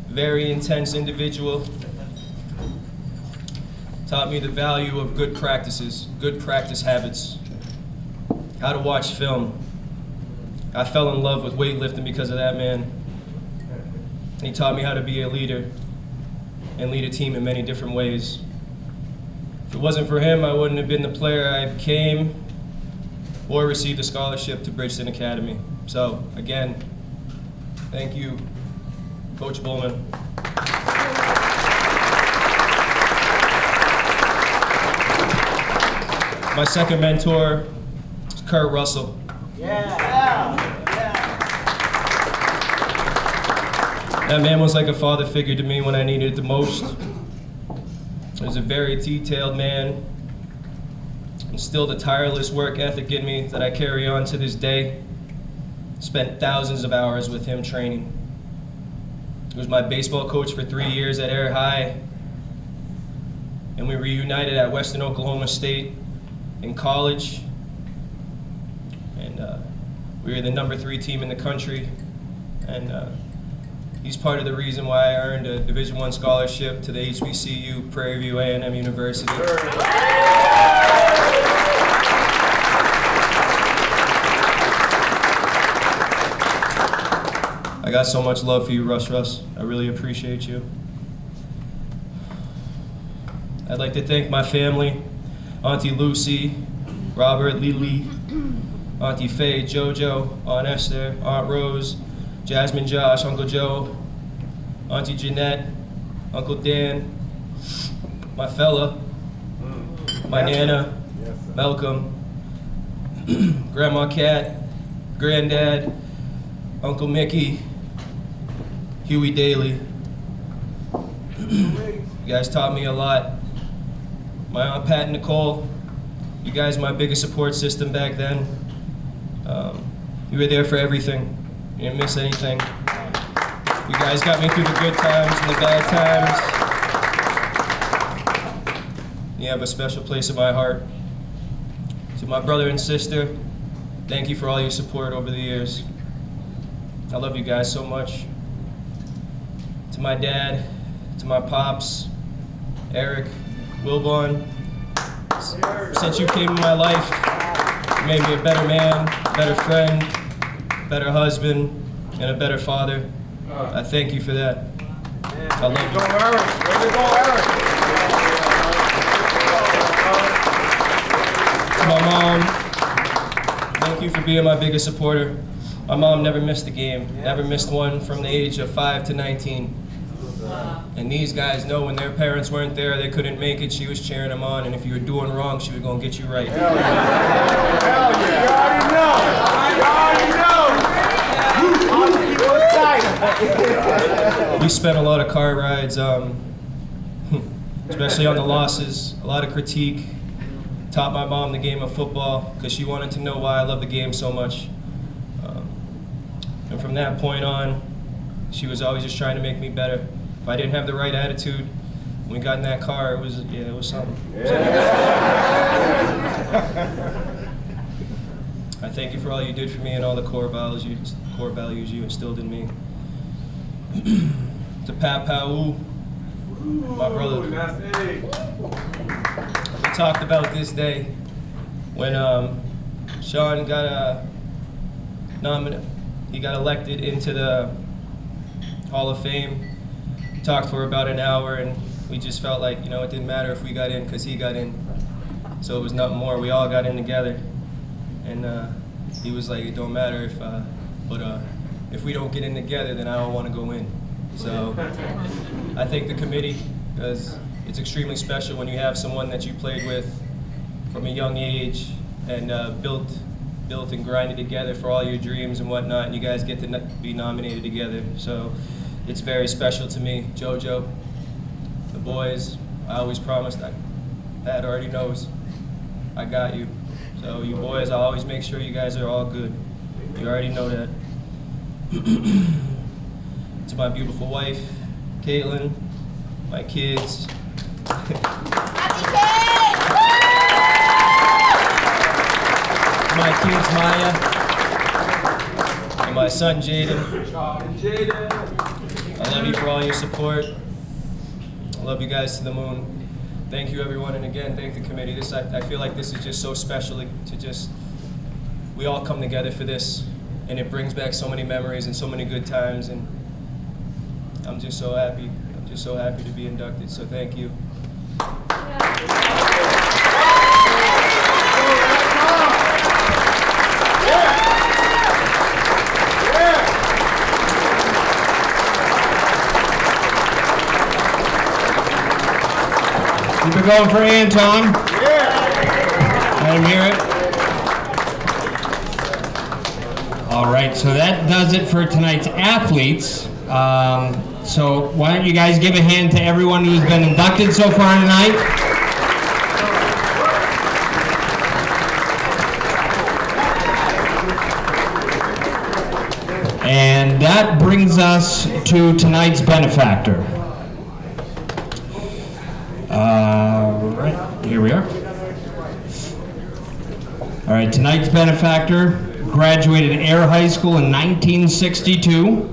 [SPEAKER 10] very intense individual. Taught me the value of good practices, good practice habits, how to watch film. I fell in love with weightlifting because of that man. He taught me how to be a leader and lead a team in many different ways. If it wasn't for him, I wouldn't have been the player I became or received a scholarship to Bridgeton Academy. So, again, thank you, Coach Bowman. My second mentor is Kurt Russell. That man was like a father figure to me when I needed it the most. He was a very detailed man, instilled a tireless work ethic in me that I carry on to this day. Spent thousands of hours with him training. He was my baseball coach for 3 years at Air High, and we reunited at Western Oklahoma State in college, and we were the #3 team in the country, and he's part of the reason why I earned a Division I scholarship to the HBCU Prairie View A&M University. I got so much love for you, Russ. I really appreciate you. I'd like to thank my family, Auntie Lucy, Robert, Lily, Auntie Faye, Jojo, Aunt Esther, Aunt Rose, Jasmine, Josh, Uncle Joe, Auntie Jeanette, Uncle Dan, my fella, my Nana, Malcolm, Grandma Cat, Granddad, Uncle Mickey, Huey Daly. You guys taught me a lot. My Aunt Pat and Nicole, you guys were my biggest support system back then. You were there for everything. You didn't miss anything. You guys got me through the good times and the bad times. You have a special place in my heart. To my brother and sister, thank you for all your support over the years. I love you guys so much. To my dad, to my pops, Eric, Wilbon, since you came in my life, you made me a better man, better friend, better husband, and a better father. I thank you for that. I love you. To my mom, thank you for being my biggest supporter. My mom never missed a game, never missed one from the age of 5 to 19. And these guys know when their parents weren't there, they couldn't make it, she was cheering them on, and if you were doing wrong, she was gonna get you right.
[SPEAKER 4] Hell yeah. Hell yeah. You already know.
[SPEAKER 10] We spent a lot of car rides, especially on the losses, a lot of critique. Taught my mom the game of football because she wanted to know why I love the game so much. And from that point on, she was always just trying to make me better. If I didn't have the right attitude, when we got in that car, it was something. I thank you for all you did for me and all the core values you instilled in me. To Pat Powell, my brother. We talked about this day when Sean got he got elected into the Hall of Fame. We talked for about an hour, and we just felt like, it didn't matter if we got in because he got in. So it was nothing more. We all got in together, and he was like, "It don't matter if we don't get in together, then I don't want to go in." So I think the committee does. It's extremely special when you have someone that you played with from a young age and built and grinded together for all your dreams and whatnot, and you guys get to be nominated together. So it's very special to me. JoJo, the boys, I always promised, Pat already knows, I got you. So you boys, I'll always make sure you guys are all good. You already know that. To my beautiful wife, Caitlin, my kids. My kids, Maya, and my son, Jaden. I love you for all your support. I love you guys to the moon. Thank you, everyone, and again, thank the committee. I feel like this is just so special we all come together for this, and it brings back so many memories and so many good times, and I'm just so happy. I'm just so happy to be inducted, so thank you.
[SPEAKER 3] Keep it going for Anton. Let him hear it. All right, so that does it for tonight's athletes. So why don't you guys give a hand to everyone who's been inducted so far tonight? And that brings us to tonight's benefactor. Right, here we are. All right, tonight's benefactor graduated Air High School in 1962.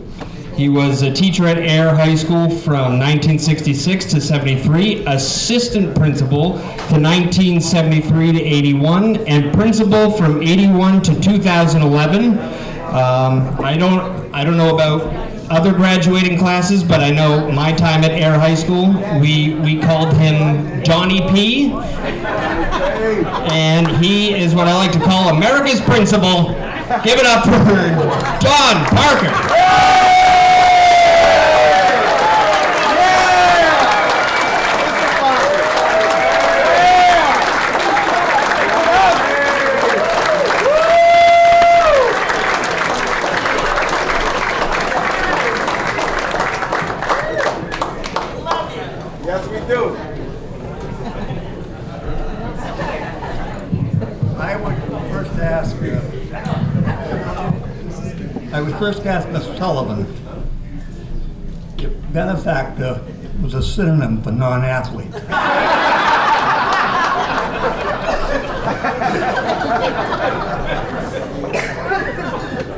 [SPEAKER 3] He was a teacher at Air High School from 1966 to 73, assistant principal to 1973 to 81, and principal from 81 to 2011. I don't know about other graduating classes, but I know my time at Air High School, we called him Johnny P. And he is what I like to call America's principal. Give it up for John Parker.
[SPEAKER 4] Yes, we do.
[SPEAKER 12] I would first ask Mr. Sullivan if benefactor was a synonym for non-athlete.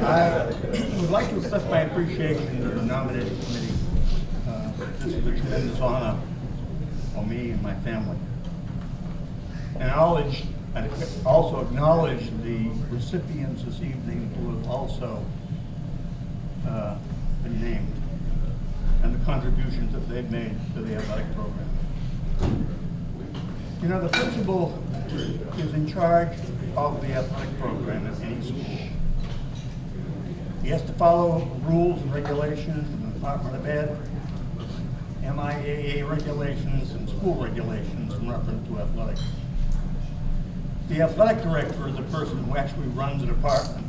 [SPEAKER 12] I would like to express my appreciation to the nominating committee. This is a tremendous honor for me and my family. And I also acknowledge the recipients this evening who have also been named and the contributions that they've made to the athletic program. You know, the principal is in charge of the athletic program at any school. He has to follow rules and regulations from the Department of Ed, MIAA regulations, and school regulations in reference to athletics. The athletic director is the person who actually runs the department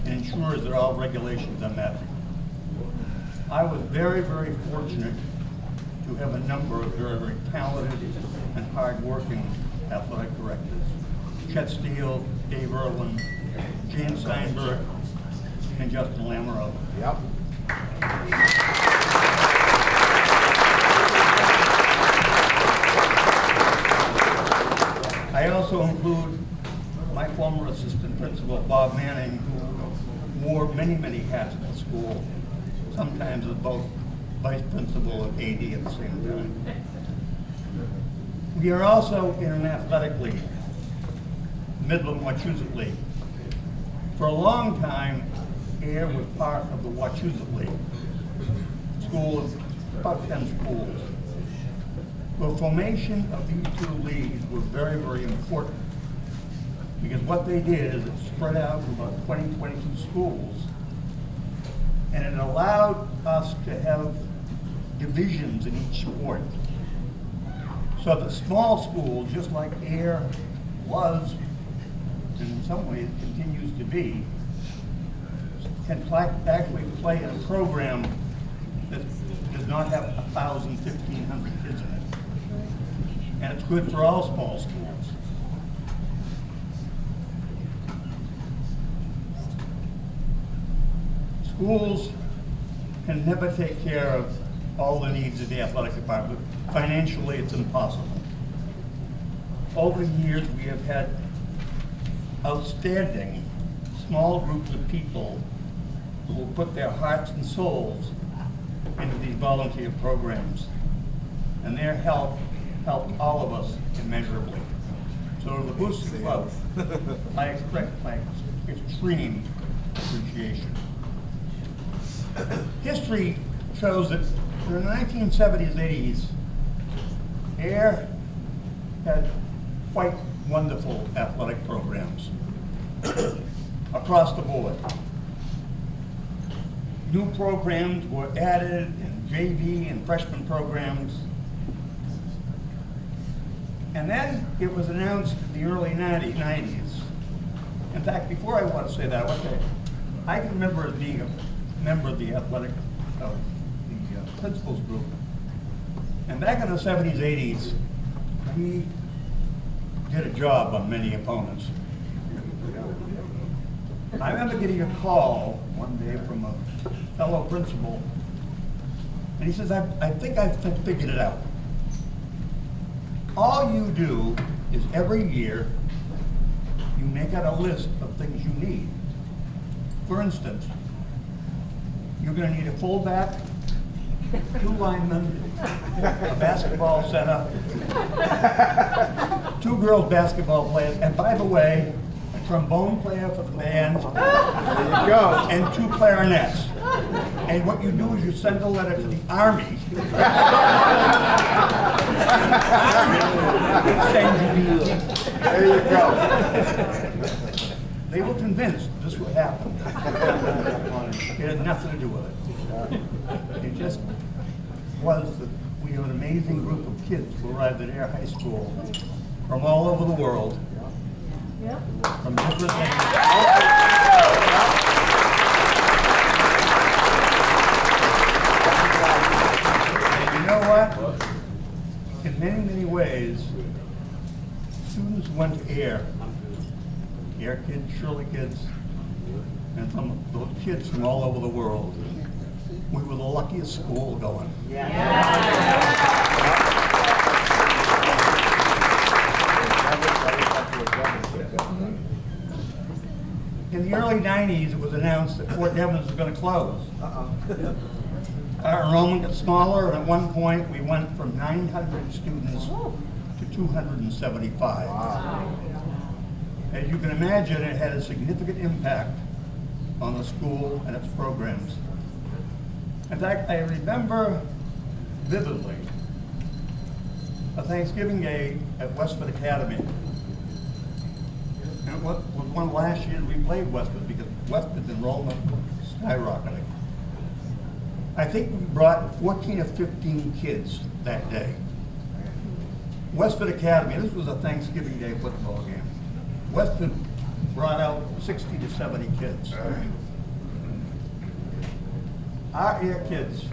[SPEAKER 12] and ensures that all regulations are met. I was very, very fortunate to have a number of very, very talented and hard-working athletic directors. Chet Steele, Dave Erlin, Jan Steinberg, and Justin Lamoureux.
[SPEAKER 4] Yep.
[SPEAKER 12] I also include my former assistant principal, Bob Manning, who wore many, many hats at the school, sometimes as both vice principal and AD at the same time. We are also in an athletic league, Midland Wachusett League. For a long time, Air was part of the Wachusett League. School of about 10 schools. The formation of these two leagues was very, very important, because what they did is it spread out to about 22 schools, and it allowed us to have divisions in each sport. So the small school, just like AIR was, and in some ways continues to be, can actually play in a program that does not have 1,000, 1,500 kids in it. And it's good for all small schools. Schools can never take care of all the needs of the athletic department. Financially, it's impossible. Over the years, we have had outstanding small groups of people who will put their hearts and souls into these volunteer programs. And their help helped all of us immeasurably. So to the Booster Club, I express my extreme appreciation. History shows that in the 1970s, 80s, AIR had quite wonderful athletic programs across the board. New programs were added in JV and freshman programs. And then it was announced in the early 90s. In fact, before I want to say that, I can remember being a member of the athletic, the principals group. And back in the 70s, 80s, we did a job on many opponents. I remember getting a call one day from a fellow principal, and he says, I think I've figured it out. All you do is every year, you make out a list of things you need. For instance, you're going to need a fullback, 2 linemen, a basketball center, 2 girls basketball players, and by the way, a trombone player for the band, there you go, and 2 clarinets. And what you do is you send a letter to the Army. There you go. They were convinced this would happen. It had nothing to do with it. It just was that we have an amazing group of kids who arrived at Air High School from all over the world, from different and you know what? In many, many ways, students went to Air kids, Shirley kids, and from those kids from all over the world. We were the luckiest school going. In the early 90s, it was announced that Fort Devens was going to close. Our enrollment got smaller, and at one point, we went from 900 students to 275. Wow. As you can imagine, it had a significant impact on the school and its programs. In fact, I remember vividly a Thanksgiving Day at Westford Academy. And it was one of the last years we played Westford because Westford's enrollment was skyrocketing. I think we brought 14 or 15 kids that day. Westford Academy, this was a Thanksgiving Day football game. Westford brought out 60 to 70 kids. Our Air kids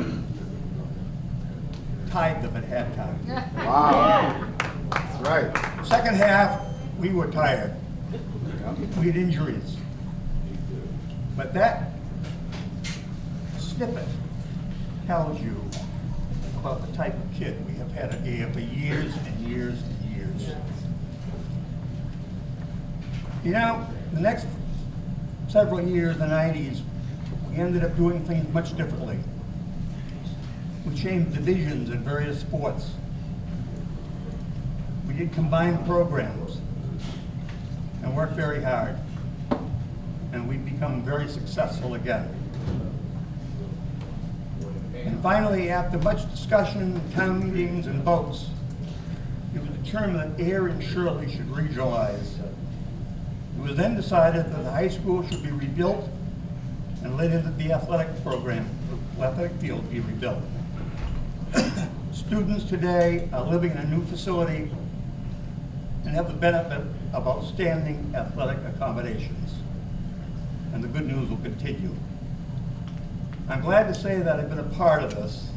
[SPEAKER 12] tied them at halftime.
[SPEAKER 4] Wow. That's right.
[SPEAKER 12] Second half, we were tired. We had injuries. But that snippet tells you about the type of kid we have had at Air for years and years and years. You know, the next several years, the 90s, we ended up doing things much differently. We changed divisions in various sports. We did combined programs and worked very hard. And we've become very successful again. And finally, after much discussion, town meetings, and votes, it was determined that Air and Shirley should regionalize. It was then decided that the high school should be rebuilt and later that the athletic program, the athletic field be rebuilt. Students today are living in a new facility and have the benefit of outstanding athletic accommodations. And the good news will continue. I'm glad to say that I've been a part of this.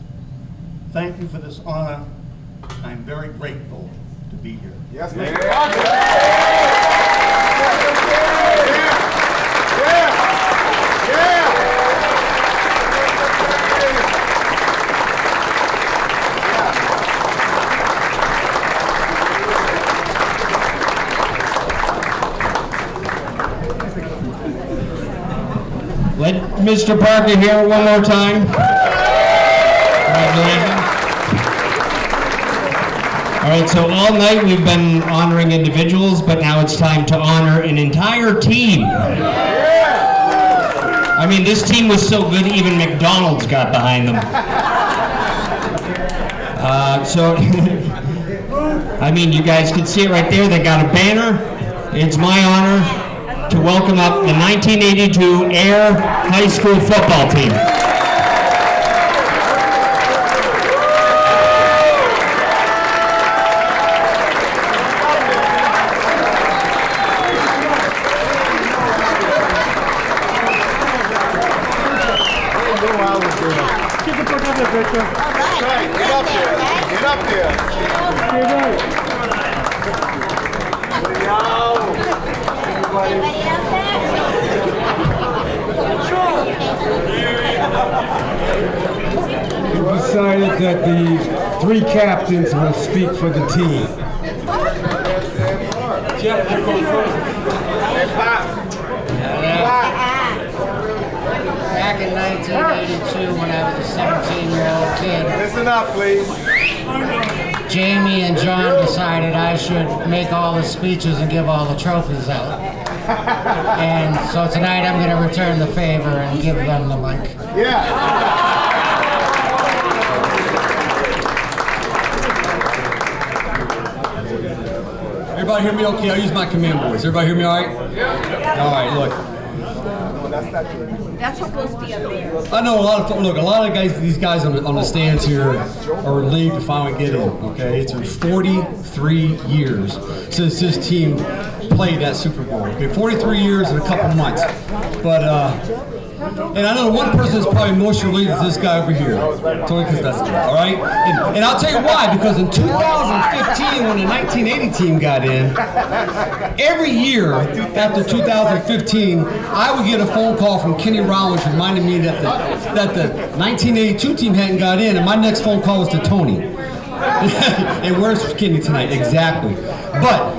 [SPEAKER 12] Thank you for this honor. I'm very grateful to be here.
[SPEAKER 4] Yes,
[SPEAKER 3] Let Mr. Parker hear it one more time. Congratulations. All right, so all night we've been honoring individuals, but now it's time to honor an entire team. I mean, this team was so good, even McDonald's got behind them. I mean, you guys can see it right there. They got a banner. It's my honor to welcome up the 1982 Air High School football team.
[SPEAKER 4] Get up there.
[SPEAKER 13] We decided that the three captains will speak for the team.
[SPEAKER 4] Jeff, you go first. Hey, Pop.
[SPEAKER 14] Back in 1982, when I was a 17-year-old kid,
[SPEAKER 4] Listen up, please.
[SPEAKER 14] Jamie and John decided I should make all the speeches and give all the trophies out. And so tonight I'm going to return the favor and give them the mic.
[SPEAKER 4] Yeah.
[SPEAKER 15] Everybody hear me okay? I'll use my command voice. Everybody hear me all right? Yeah. All right, look.
[SPEAKER 16] That's supposed to be up there.
[SPEAKER 15] I know a lot of guys. These guys on the stands here are relieved to finally get in. Okay, it's been 43 years since this team played that Super Bowl. Okay, 43 years and a couple months. But and I know one person that's probably most relieved is this guy over here, Tony Costanzo. All right, and I'll tell you why. Because in 2015, when the 1980 team got in, every year after 2015, I would get a phone call from Kenny Rollins reminding me that the 1982 team hadn't got in, and my next phone call was to Tony. And where's Kenny tonight? Exactly. But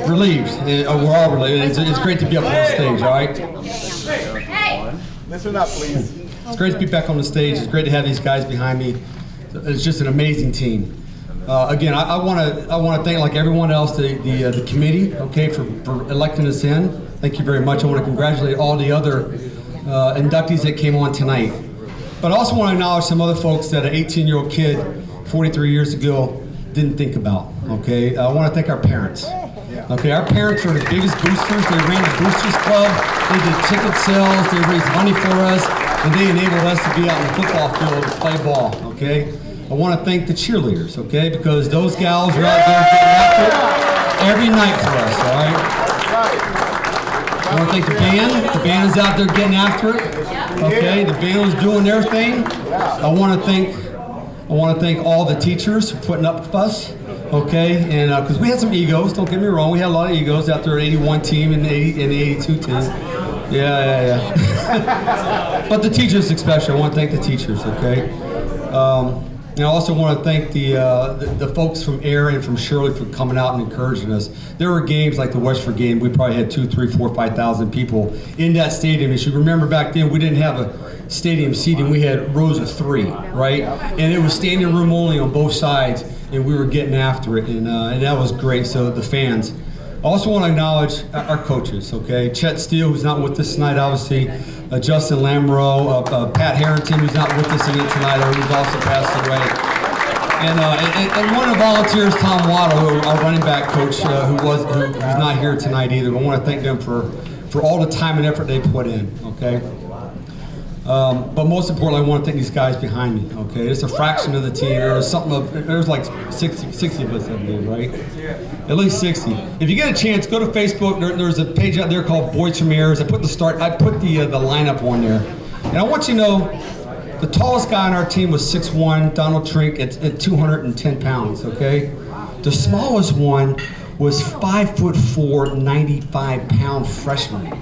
[SPEAKER 15] relieved. We're all relieved. It's great to be up on the stage. All right.
[SPEAKER 4] Listen up, please.
[SPEAKER 15] It's great to be back on the stage. It's great to have these guys behind me. It's just an amazing team. Again, I want to thank, like everyone else, the committee, okay, for electing us in. Thank you very much. I want to congratulate all the other inductees that came on tonight. But I also want to acknowledge some other folks that an 18-year-old kid 43 years ago didn't think about. Okay, I want to thank our parents. Okay, our parents are the biggest boosters. They ran the Boosters Club. They did ticket sales. They raised money for us, and they enabled us to be out in the football field and play ball. Okay, I want to thank the cheerleaders. Okay, because those gals are out there getting after it every night for us. All right. I want to thank the band. The band is out there getting after it. Okay, the band was doing their thing. I want to thank all the teachers for putting up with us. Okay, and because we had some egos, don't get me wrong, we had a lot of egos out there at 81 team and the 82 team. Yeah. But the teachers especially, I want to thank the teachers, okay? And I also want to thank the folks from Air and from Shirley for coming out and encouraging us. There were games like the Westford game, we probably had 2,000, 3,000, 4,000, 5,000 people in that stadium. As you remember back then, we didn't have a stadium seating, we had rows of 3, right? And it was standing room only on both sides, and we were getting after it, and that was great. So the fans. I also want to acknowledge our coaches, okay? Chet Steele, who's not with us tonight, obviously. Justin Lamro, Pat Harrington, who's not with us again tonight, or who's also passed away. And one of the volunteers, Tom Waddle, our running back coach, who's not here tonight either. I want to thank them for all the time and effort they put in. Okay. But most importantly, I want to thank these guys behind me. Okay, it's a fraction of the team. There's like 60 of us, I believe, right? At least 60. If you get a chance, go to Facebook. There's a page out there called Boys from Airs. I put the lineup on there, and I want you to know the tallest guy on our team was 6'1", Donald Trink at 210 pounds. Okay, the smallest one was 5'4", 95-pound freshman.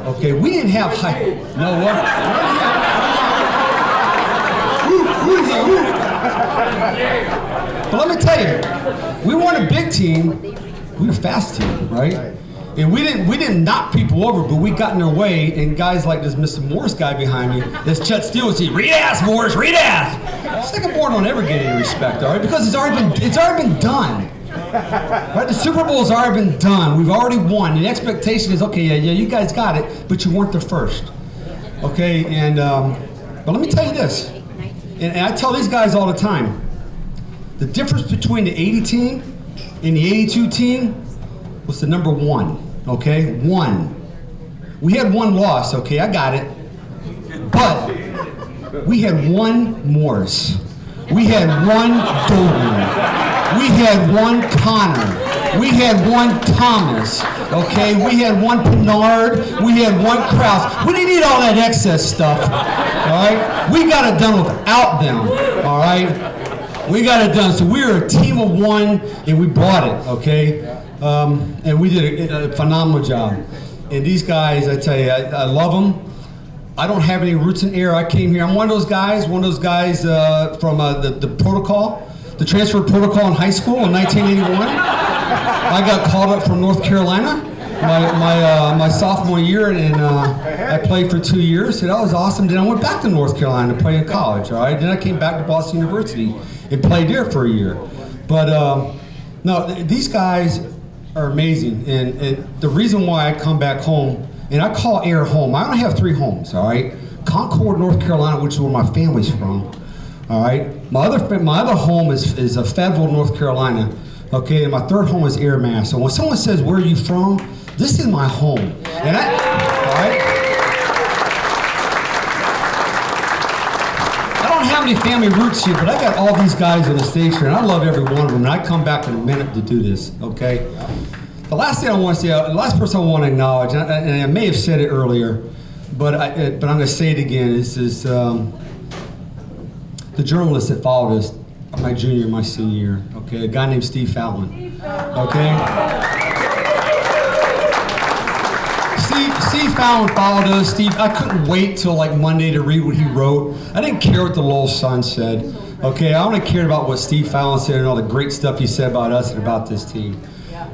[SPEAKER 15] Okay, we didn't have height. No what? But let me tell you, we weren't a big team. We were a fast team, right? And we didn't knock people over, but we got in their way. And guys like this Mr. Morris guy behind me, this Chet Steele would say, "Read ass, Morris, read ass." Second board don't ever get any respect, all right? Because it's already been done. Right, the Super Bowl's already been done. We've already won. And the expectation is, okay, yeah, you guys got it, but you weren't the first. Okay, and but let me tell you this, and I tell these guys all the time, the difference between the 80 team and the 82 team was the number 1. Okay, 1. We had 1 loss. Okay, I got it, but we had 1 Morris. We had 1 Dolan. We had 1 Connor. We had 1 Thomas. Okay, we had 1 Pinard. We had 1 Krause. We didn't need all that excess stuff. All right, we got it done without them. All right, we got it done. So we were a team of 1, and we brought it. Okay, and we did a phenomenal job. And these guys, I tell you, I love them. I don't have any roots in air. I came here. I'm one of those guys from the protocol, the transfer protocol in high school in 1981. I got called up from North Carolina my sophomore year, and I played for 2 years. So that was awesome. Then I went back to North Carolina to play in college. All right. Then I came back to Boston University and played there for a year. But no, these guys are amazing, and the reason why I come back home. And I call air home. I only have 3 homes, all right? Concord, North Carolina, which is where my family's from, all right? My other home is Fayetteville, North Carolina, okay? And my 3rd home is Air Mass. So when someone says, "Where are you from?" This is my home. And all right? I don't have any family roots here, but I got all these guys on the stage here, and I love every one of them. And I come back in a minute to do this, okay? The last thing I want to say, the last person I want to acknowledge, and I may have said it earlier, but I'm going to say it again, is the journalist that followed us my junior and my senior year, okay? A guy named Steve Fallon, okay? Steve Fallon followed us. Steve, I couldn't wait till like Monday to read what he wrote. I didn't care what the Lowell Sun said, okay? I only cared about what Steve Fallon said and all the great stuff he said about us and about this team.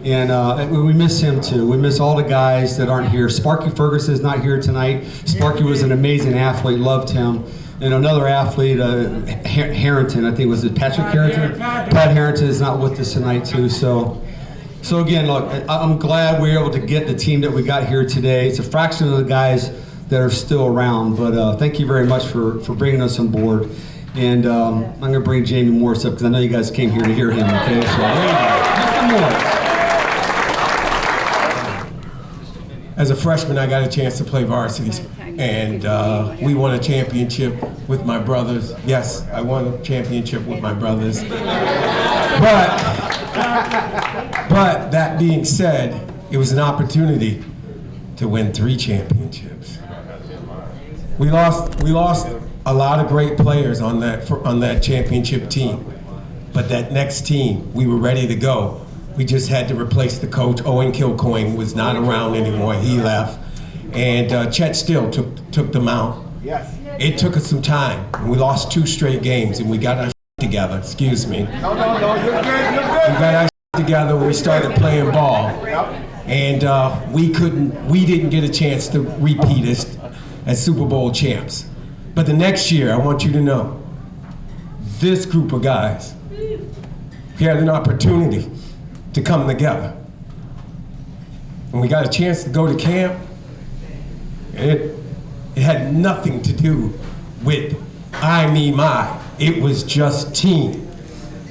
[SPEAKER 15] And we miss him too. We miss all the guys that aren't here. Sparky Ferguson is not here tonight. Sparky was an amazing athlete, loved him. And another athlete, Harrington, I think was it Patrick Harrington? Pat Harrington is not with us tonight too. So again, look, I'm glad we were able to get the team that we got here today. It's a fraction of the guys that are still around, but thank you very much for bringing us on board. And I'm going to bring Jamie Morris up because I know you guys came here to hear him. Okay, so there you go. Mr. Morris.
[SPEAKER 16] As a freshman, I got a chance to play varsity, and we won a championship with my brothers. Yes, I won a championship with my brothers. But that being said, it was an opportunity to win 3 championships. We lost a lot of great players on that championship team, but that next team, we were ready to go. We just had to replace the coach. Owen Kilcoyne was not around anymore. He left. And Chet Steele took them out. Yes. It took us some time. We lost 2 straight games, and we got our together. Excuse me.
[SPEAKER 4] No, you're good.
[SPEAKER 16] We got our together when we started playing ball. And we didn't get a chance to repeat as Super Bowl champs. But the next year, I want you to know, this group of guys, we had an opportunity to come together. When we got a chance to go to camp, it had nothing to do with I, me, my. It was just team.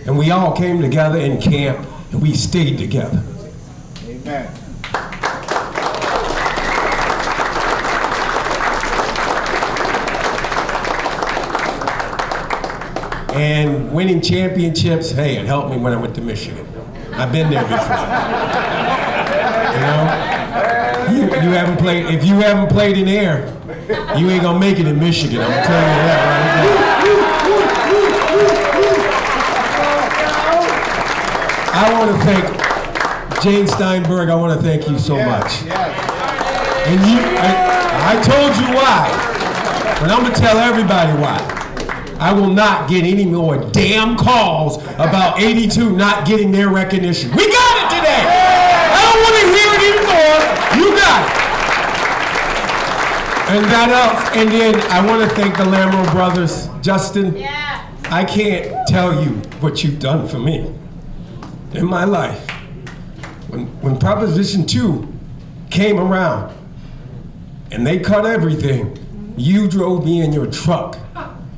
[SPEAKER 16] And we all came together in camp, and we stayed together.
[SPEAKER 4] Amen.
[SPEAKER 16] And winning championships, hey, it helped me when I went to Michigan. I've been there before. You know? You haven't played, if you haven't played in air, you ain't gonna make it in Michigan, I'm telling you that right now. I want to thank Jane Steinberg, I want to thank you so much. And I told you why, but I'm gonna tell everybody why. I will not get any more damn calls about 82 not getting their recognition. We got it today! I don't want to hear it anymore. You got it. And then I want to thank the Lamro brothers. Justin, I can't tell you what you've done for me in my life. When Proposition 2 came around and they cut everything, you drove me in your truck.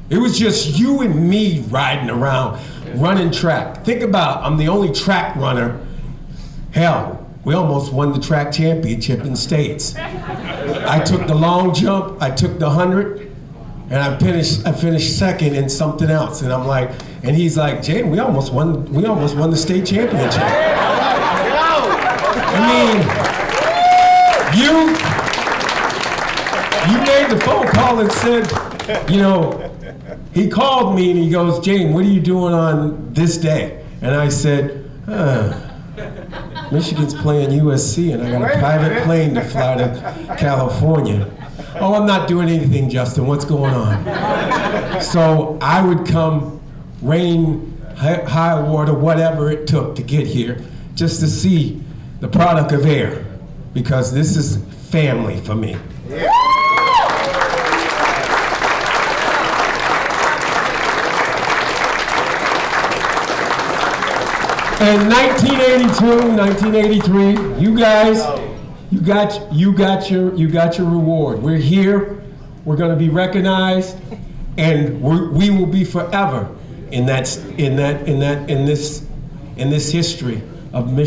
[SPEAKER 16] It was just you and me riding around, running track. Think about, I'm the only track runner. Hell, we almost won the track championship in states. I took the long jump, I took the 100, and I finished second in something else. And I'm like, and he's like, Jane, we almost won the state championship. I mean, you made the phone call and said, you know, he called me and he goes, Jane, what are you doing on this day? And I said, Michigan's playing USC and I got a private plane to fly to California. Oh, I'm not doing anything, Justin. What's going on? So I would come rain, high water, whatever it took to get here, just to see the product of air, because this is family for me. In 1982, 1983, you guys, you got your reward. We're here. We're going to be recognized, and we will be forever in this history of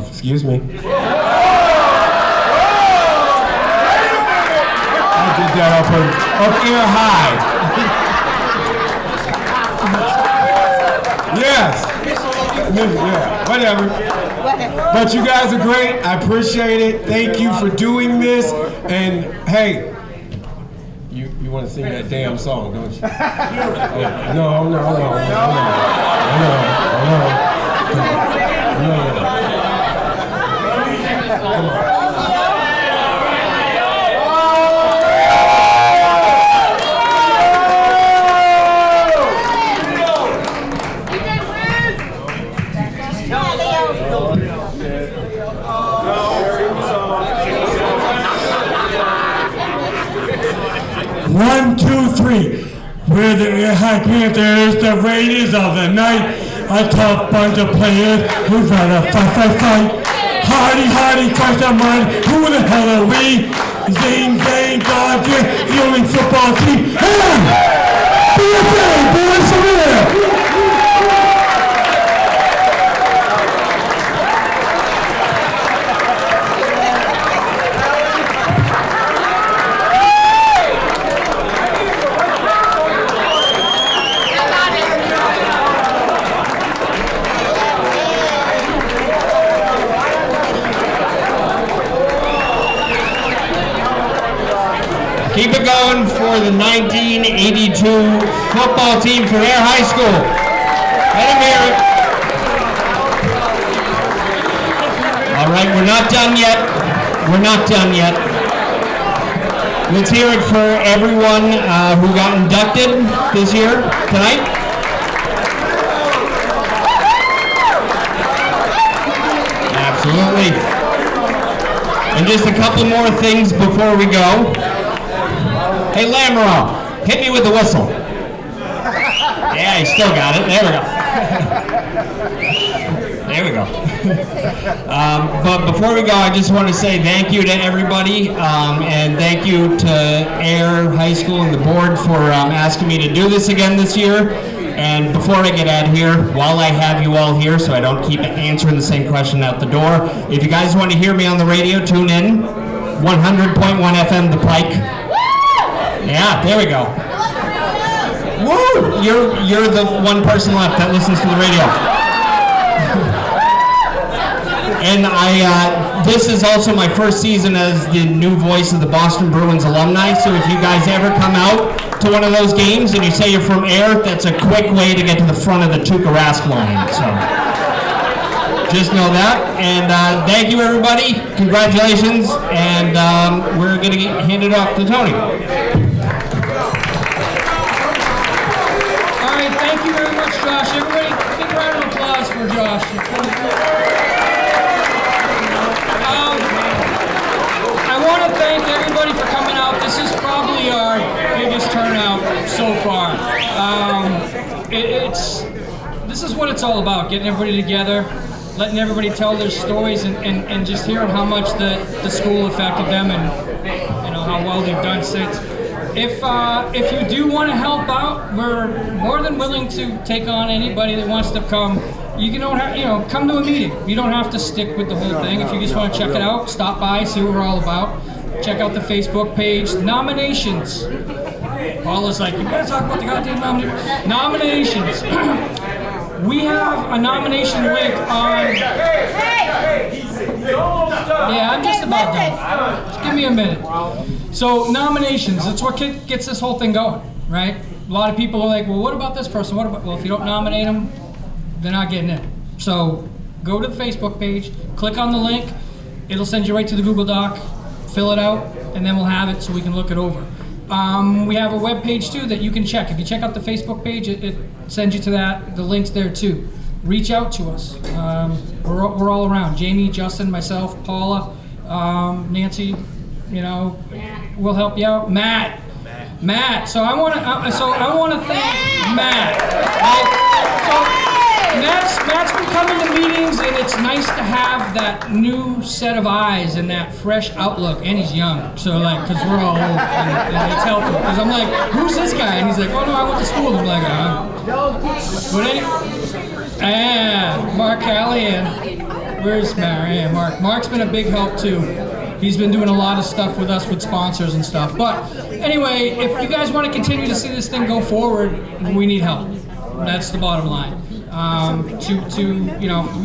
[SPEAKER 16] excuse me. I did that up Air High. Yes. Yeah, whatever. But you guys are great. I appreciate it. Thank you for doing this. And hey, you want to sing that damn song, don't you? Yeah. No. Come on.
[SPEAKER 13] One, two, three. We're the Air High Panthers, the Raiders of the night. A tough bunch of players who'd rather fight. Hardy, crush our mind. Who the hell are we? Zane, Dodger, the only football team. Hey! BFA, boys, over there!
[SPEAKER 3] Keep it going for the 1982 football team for Air High School. Let them hear it. All right, we're not done yet. Let's hear it for everyone who got inducted this year, tonight. Absolutely. And just a couple more things before we go. Hey, Lamro, hit me with the whistle. Yeah, he still got it. There we go. There we go. But before we go, I just want to say thank you to everybody, and thank you to Air High School and the board for asking me to do this again this year. And before I get out of here, while I have you all here, so I don't keep answering the same question out the door, if you guys want to hear me on the radio, tune in, 100.1 FM, The Pike. Yeah, there we go. Woo! You're the one person left that listens to the radio. And this is also my first season as the new voice of the Boston Bruins alumni, so if you guys ever come out to one of those games and you say you're from Air, that's a quick way to get to the front of the Tuukka Rask line. So just know that. And thank you, everybody. Congratulations. And we're going to hand it off to Tony.
[SPEAKER 1] All right, thank you very much, Josh. Everybody, big round of applause for Josh. I want to thank everybody for coming out. This is probably our biggest turnout so far. This is what it's all about, getting everybody together, letting everybody tell their stories, and just hearing how much the school affected them, and how well they've done since. If you do want to help out, we're more than willing to take on anybody that wants to come. You don't have, come to a meeting. You don't have to stick with the whole thing. If you just want to check it out, stop by, see what we're all about. Check out the Facebook page. Nominations. Paula's like, you gotta talk about the goddamn nominations. We have a nomination link on. Yeah, I'm just about done. Just give me a minute. So nominations, that's what gets this whole thing going, right? A lot of people are like, well, what about this person? Well, if you don't nominate them, they're not getting in. So go to the Facebook page, click on the link, it'll send you right to the Google Doc, fill it out, and then we'll have it so we can look it over. We have a web page too that you can check. If you check out the Facebook page, it sends you to that. The link's there too. Reach out to us. We're all around. Jamie, Justin, myself, Paula, Nancy. We'll help you out. Matt. So I want to thank Matt. Matt's been coming to meetings, and it's nice to have that new set of eyes and that fresh outlook. And he's young, so because we're all old, and it's helpful. Because I'm like, who's this guy? And he's like, oh no, I went to school. I'm like, Mark Callahan. Where's Marianne? Mark's been a big help too. He's been doing a lot of stuff with us with sponsors and stuff. But anyway, if you guys want to continue to see this thing go forward, we need help. That's the bottom line. We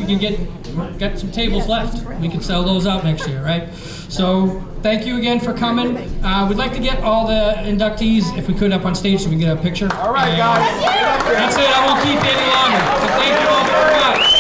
[SPEAKER 1] can get some tables left. We can sell those out next year, right? So thank you again for coming. We'd like to get all the inductees, if we could, up on stage so we can get a picture.
[SPEAKER 4] All right, guys.
[SPEAKER 1] That's it. I won't keep you any longer. So thank you all very much.